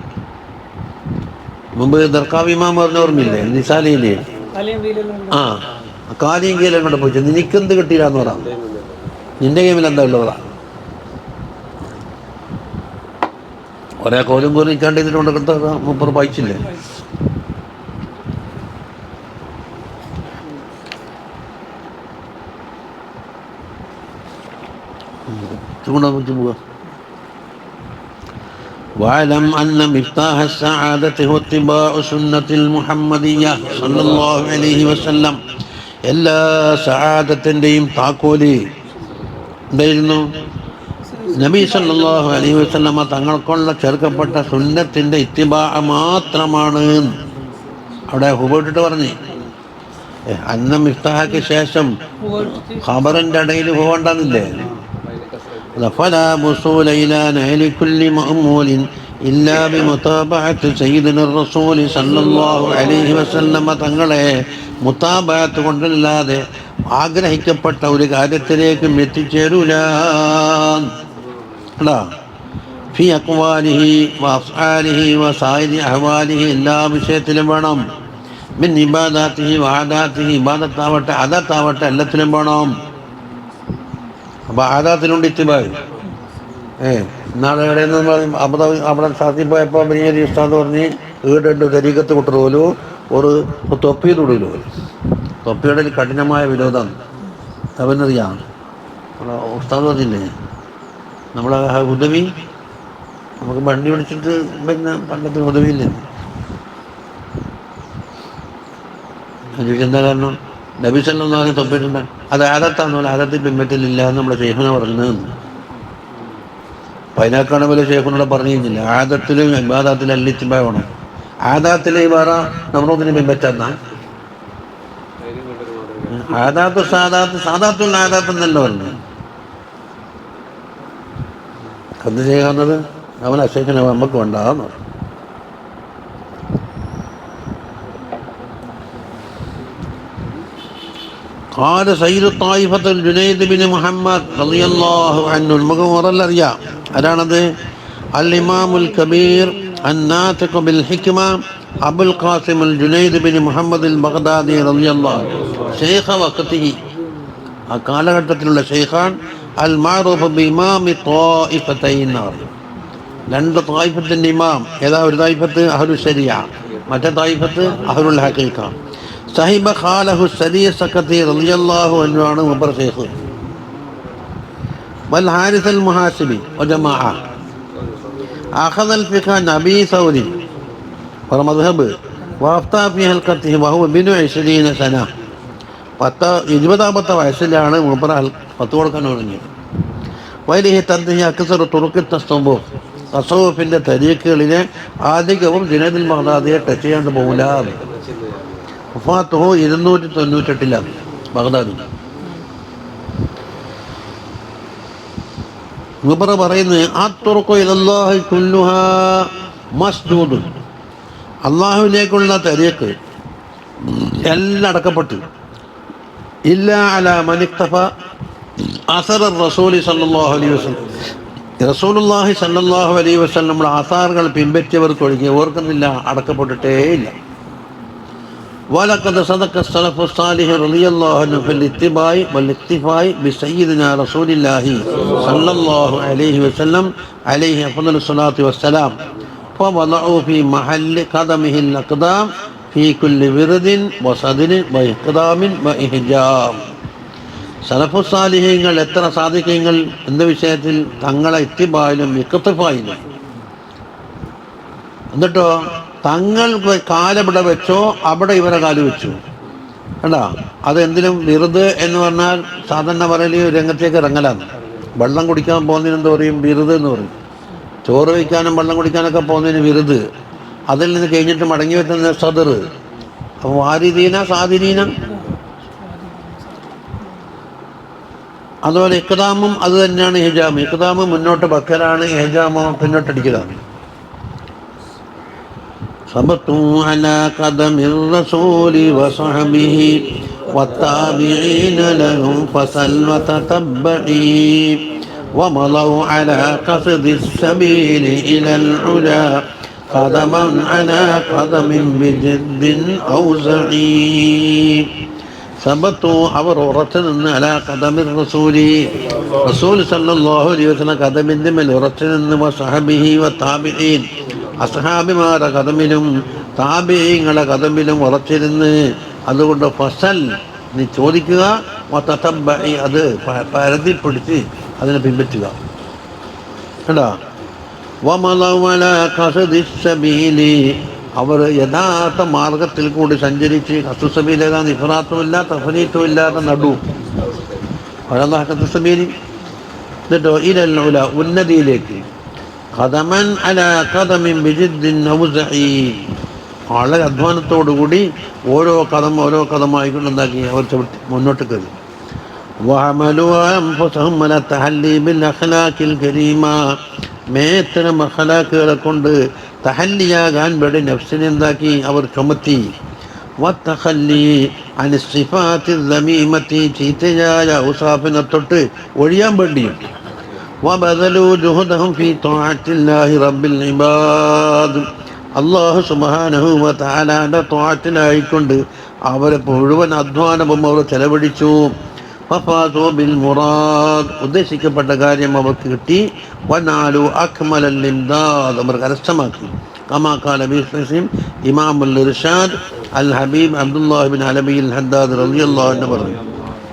മുമ്പ് ദർക്കാവിമാൻ പറഞ്ഞ ഓർമ്മയില്ലേ നിസാലിയില്ലേ? ആ, കാലിയും കീലും കൊണ്ട് പോയി, നിനക്കെന്ത് കിട്ടിയില്ല എന്ന് പറയാം. നിന്റെ ഗെയിമിൽ എന്താ ഉള്ളതാ? ഒരേ കോലും കോലിക്കാണ്ട് ഇതിനോട് കിട്ടാ മുപ്പർ വായിച്ചില്ലേ? واعلم أن مفتاح السعادة هو اتباع سنة المحمدية صلى الله عليه وسلم. എല്ലാ സആദത്തിൻ്റെയും താക്കോല് എന്തായിരുന്നു? നബി സല്ലല്ലാഹു അലൈഹി വസല്ലമ തങ്ങൾക്കുള്ള ചേർക്കപ്പെട്ട സുന്നത്തിൻ്റെ ഇത്തിബാ മാത്രമാണ്. അവിടെ ഹുബിട്ടിട്ട് പറഞ്ഞ് അന്ന മിഫ്താഹയ്ക്ക് ശേഷം ഖബറിൻ്റെ ഇടയിൽ പോകണ്ടെന്നില്ലേ? فلا وصول إلى نيل كل مأمول إلا بمتابعة سيدنا الرسول صلى الله عليه وسلم. തങ്ങളെ മുതാബഅത്ത് കൊണ്ടല്ലാതെ ആഗ്രഹിക്കപ്പെട്ട ഒരു കാര്യത്തിലേക്കും എത്തിച്ചേരൂല. ഫി അഖ്വാലിഹി വഅഫ്ആലിഹി വസായിരി അഹ്വാലിഹി, എല്ലാ വിഷയത്തിലും വേണം. മിൻ ഇബാദാത്തിഹി വഅദാത്തിഹി, ഇബാദത്താവട്ടെ അദാത്താവട്ടെ എല്ലാത്തിലും വേണം. അപ്പോൾ ആദാത്തിനുണ്ട് ഇത്തിബായ്. നാളെ എവിടെയെന്ന് പറയും അവിടെ സാത്തി പോയപ്പോൾ വലിയ ഉസ്താദ് പറഞ്ഞ് ഈടുണ്ട് തരീക്കത്ത് കുട്ടർ പോലും ഒരു തൊപ്പി തൊടൂലോ, തൊപ്പിയുടെ കഠിനമായ വിരോധമാണ്. അവനറിയാം ഉസ്താദ് പറഞ്ഞില്ലേ, നമ്മളെ ഉദവി നമുക്ക് വണ്ടി പിടിച്ചിട്ട് പിന്നെ പണ്ടത്തെ ഉദവിയില്ലേ, എന്താ കാരണം? നബി സല്ലല്ലാഹു അലൈഹി വസല്ലം തൊപ്പിയിട്ടുണ്ട്, അത് ആദത്താണെന്നല്ല, ആദത്തിൽ പിൻപറ്റലില്ല എന്ന് നമ്മുടെ ഷെയ്ഖുന പറഞ്ഞത്. അപ്പം അതിനേക്കാണ് പോലെ ഷെയ്ഖുനോട് പറഞ്ഞു കഴിഞ്ഞില്ല, ആദത്തിലും ഇബാദത്തിലും അല്ല ഇത്തിബാ വേണം. ആദാത്തിലെ വേറെ നമ്മളൊന്നിനെ പിൻപറ്റാന്ന ആദാത്ത് സാദാത്ത് സാദാത്തുള്ള ആദാത്ത് എന്നല്ല പറഞ്ഞു. എന്ത് ചെയ്യാവുന്നത് അവൻ അശേഖന നമുക്ക് വേണ്ടാന്ന് പറഞ്ഞു. قال سيد الطائفة الجنيد بن محمد رضي الله عنه المقام അറിയാം ആരാണത്? الإمام الكبير الناطق بالحكمة أبو القاسم الجنيد بن محمد البغدادي رضي الله شيخ وقته ആ കാലഘട്ടത്തിലുള്ള ഷെയ്ഖാൻ അൽ മാറൂഫ് ബി ഇമാമി ത്വായിഫത്തൈൻ. രണ്ട് ത്വായിഫത്തിൻ്റെ ഇമാം. ഏതാ? ഒരു ത്വായിഫത്ത് അഹ്ലുൽ ശരിയ, മറ്റേ ത്വായിഫത്ത് അഹ്ലുൽ ഹഖീഖ. സഹിബ ഖാലഹു സരിയ സഖതി റളിയല്ലാഹു അൻഹു ആണ് മുബർ ഷെയ്ഖ്. വൽ ഹാരിസ് അൽ മുഹാസിബി വജമാഅ അഖദ അൽ ഫിഖ നബി സൗരി വമദ്ഹബ് വഅഫ്താ ഫി ഹൽഖതിഹി വഹുവ ബിനു 20 സന. 20-ാമത്തെ വയസ്സിലാണ് മൂപ്പർ പത്ത് കൊടുക്കാൻ തുടങ്ങിയത്. വൈലിഹി തദ്ഹി അക്സർ തുറുക്കി തസവൂഫിൻ്റെ തരീഖുകളിലെ അധികവും ജുനൈദുൽ ബഗ്ദാദിയെ ടച്ച് ചെയ്യാണ്ട് പോകില്ല. വഫാത്തുഹു 298 ബഗ്ദാദി. മൂപ്പർ പറയുന്നത് അത്തുറുഖു ഇലല്ലാഹി കുല്ലുഹാ മസ്ദൂദ്. അള്ളാഹുവിലേക്കുള്ള തരീഖ് എല്ലാം അടക്കപ്പെട്ടു. ഇല്ല അല മനിക്തഫ അസർ റസൂലി സല്ലല്ലാഹു അലൈഹി വസല്ലം. റസൂലുള്ളാഹി സല്ലല്ലാഹു അലൈഹി വസല്ലം നമ്മുടെ ആസാറുകൾ പിൻപറ്റിയവർക്ക് ഒഴികെ ഓർക്കുന്നില്ല, അടക്കപ്പെട്ടിട്ടേ ഇല്ല. വലഖദ് സദഖ സലഫു സാലിഹ് റളിയല്ലാഹു അൻഹു ഫിൽ ഇത്തിബാഇ വൽ ഇക്തിഫാഇ ബിസയ്യിദിനാ റസൂലില്ലാഹി സല്ലല്ലാഹു അലൈഹി വസല്ലം അലൈഹി അഫ്ളലു സ്വലാത്തു വസ്സലാം. ഫവളഉ ഫി മഹല്ലി ഖദമിഹിൽ അഖ്ദാം ഫീ കുല്ലി വിർദിൻ വസദിൻ വഇഖ്ദാമിൻ വഇഹ്ജാം. സലഫു സാലിഹീങ്ങൾ എത്ര സാദിഖീങ്ങൾ എന്ത് വിഷയത്തിൽ? തങ്ങളെ ഇത്തിബായിലും ഇഖ്തിഫായിലും. എന്നിട്ടോ തങ്ങൾ കാലെവിടെ വെച്ചോ അവിടെ ഇവരെ കാല് വെച്ചു. കണ്ടാ? അതെന്തിനും വിറുത് എന്ന് പറഞ്ഞാൽ സാധാരണ പറയൽ രംഗത്തേക്ക് ഇറങ്ങലാണ്. വെള്ളം കുടിക്കാൻ പോകുന്നതിന് എന്ത് പറയും? വിറുത് എന്ന് പറയും. ചോറ് വയ്ക്കാനും വെള്ളം കുടിക്കാനൊക്കെ പോകുന്നതിന് വിറുത്. അതിൽ നിന്ന് കഴിഞ്ഞിട്ട് മടങ്ങി വെക്കുന്ന സദർ. അപ്പോൾ വാരിദീന സാദിരീന. അതുപോലെ ഇഖ്ദാമും അത് തന്നെയാണ് ഇഹ്ജാം. ഇഖ്ദാമ് മുന്നോട്ട് ബക്കലാണ്, ഇഹ്ജാമോ പിന്നോട്ടടിക്കലാണ്. സബത്തു അലാ ഖദമിർ റസൂലി വസഹബിഹി വത്താബിഈന ലഹും ഫസൽ വതതബ്ബഇ വമളൗ അലാ ഖസ്ദിസ് സബീലി ഇലൽ ഉലാ ഖദമൻ അലാ ഖദമിൻ ബിജിദ്ദിൻ ഔസഇ. സബത്തു അവർ ഉറച്ചു നിന്ന് അലാ ഖദമിർ റസൂലി റസൂൽ സല്ലല്ലാഹു അലൈഹി വസല്ലം ഖദമിൻ്റെ മേൽ ഉറച്ചു നിന്ന് വസഹബിഹി വത്താബിഈൻ അസ്ഹാബിമാരുടെ കദമിലും താബിഈങ്ങളുടെ കദമിലും ഉറച്ചിരുന്ന്. അതുകൊണ്ട് ഫസൽ നീ ചോദിക്കുക, വതതബ്ബഇ അത് പരതി പിടിച്ച് അതിനെ പിൻപറ്റുക. കേട്ടോ? വമളൗ അലാ ഖസ്ദിസ് സബീലി അവർ യഥാർത്ഥ മാർഗത്തിൽ കൂടി സഞ്ചരിച്ച്. ഖസ്ദുസ്സബീൽ ഇഫ്റാത്തുമില്ല തഫ്രീത്തും ഇല്ലാത്ത നടു. ഖസ്ദുസ്സബീലി. എന്നിട്ടോ ഇലൽ ഉല ഉന്നതിയിലേക്ക്. ഖദമൻ അലാ ഖദമിൻ ബിജിദ്ദിൻ ഔസഇ വളരെ അധ്വാനത്തോടുകൂടി ഓരോ കഥമായിക്കൊണ്ട് എന്താക്കി അവർ മുന്നോട്ട് കയറി. വഅമലു അൻഫുസഹും അലാ തഹല്ലി ബിൽ അഖ്ലാഖിൽ കരീമ മേത്തരം അഖ്ലാഖുകളെ കൊണ്ട് തഹല്ലിയാകാൻ വേണ്ടി നഫ്സിനെ എന്താക്കി അവർ ചുമത്തി. വത്തഖല്ലി അൻ സിഫാത്തി ദമീമത്തി ചീത്തയായ ഔസാഫിനെ തൊട്ട് ഒഴിയാൻ വേണ്ടിയും. وبذلوا جهدهم في طاعة الله رب العباد അള്ളാഹു സുബ്ഹാനഹു വ തആലയുടെ ത്വാഅത്തിലായിക്കൊണ്ട് അവരെ മുഴുവൻ അധ്വാനവും അവർ ചെലവഴിച്ചു. ഫഫാസു ബിൽ മുറാദ് ഉദ്ദേശിക്കപ്പെട്ട കാര്യം അവർക്ക് കിട്ടി. വനാലു അക്മലൽ ഇംദാദ് അവർ കരസ്ഥമാക്കി. കമാ ഖാല ബിസ്മിഹിം ഇമാമുൽ ഇർഷാദ് അൽ ഹബീബ് അബ്ദുല്ലാഹി ബിൻ അലബി അൽ ഹദ്ദാദ് റളിയല്ലാഹു അൻഹു പറഞ്ഞു.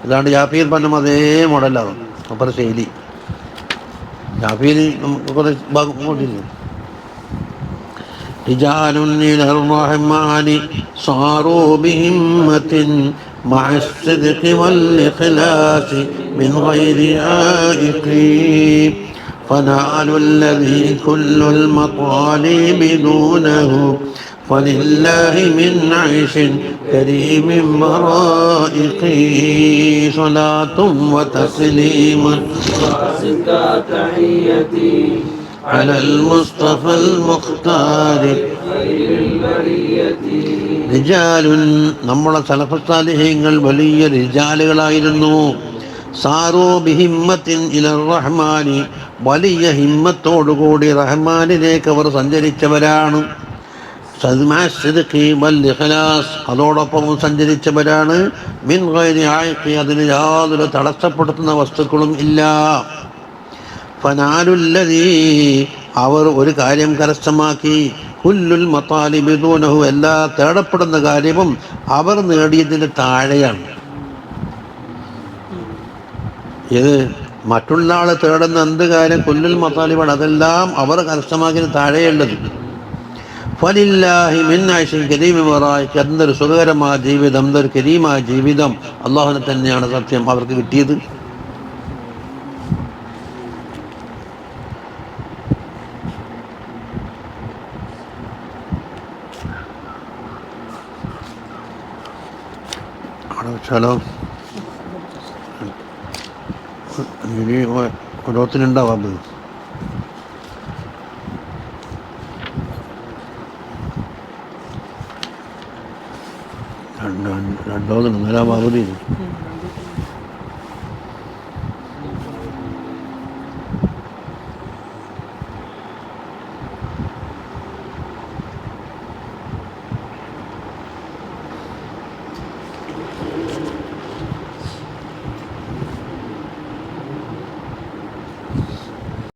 ഇതാണ് യാഫീർ പറഞ്ഞ അതേ മോഡലാണ് അവർ ശൈലി. യാഫീർ കുറേ ഭാഗം കൊണ്ടില്ല. رجال إلى الرحمن صاروا بهمة مع الصدق والإخلاص من غير عائق فنالوا الذي كل المطالب دونه ولله من عيش كريم مرائق صلاة وتسليم وأزكى تحيتي على المصطفى المختار خير البرية റിജാലുൻ നമ്മുടെ സലഫുസ്സാലിഹീങ്ങൾ വലിയ റിജാലുകളായിരുന്നു. സാറൂ ബിഹിമ്മത്തിൻ ഇലർ റഹ്മാനി, വലിയ ഹിമ്മത്തോടുകൂടി റഹ്മാനിലേക്ക് അവർ സഞ്ചരിച്ചവരാണ്. അതോടൊപ്പം സഞ്ചരിച്ചവരാണ്. മിൻ ഗൈരി ആയിഖി, അതിന് യാതൊരു തടസ്സപ്പെടുത്തുന്ന വസ്തുക്കളും ഇല്ല. ഫനാലുല്ലദീ, അവർ ഒരു കാര്യം കരസ്ഥമാക്കി. കുല്ലുൽ മതാലിബി ദൂനഹു, എല്ലാ തേടപ്പെടുന്ന കാര്യവും അവർ നേടിയതിന് താഴെയാണ്. ഇത് മറ്റുള്ള ആൾ തേടുന്ന എന്ത് കാര്യം കുല്ലുൽ മതാലിബാണ്, അതെല്ലാം അവർ കരസ്ഥമാക്കിയതിന് താഴെയുള്ളത്. ഫലില്ലാഹി മിൻ ഐശിൻ കരീമിൻ വറായിക, എന്തൊരു സുഖകരമായ ജീവിതം, എന്തൊരു കരീമായ ജീവിതം, അള്ളാഹുവിനെ തന്നെയാണ് സത്യം അവർക്ക് കിട്ടിയത്. അവിടെ വെച്ചാലോ ഇനി ഓരോത്തിനുണ്ടാവാം. രണ്ടോ 4 ബാബുദീൻ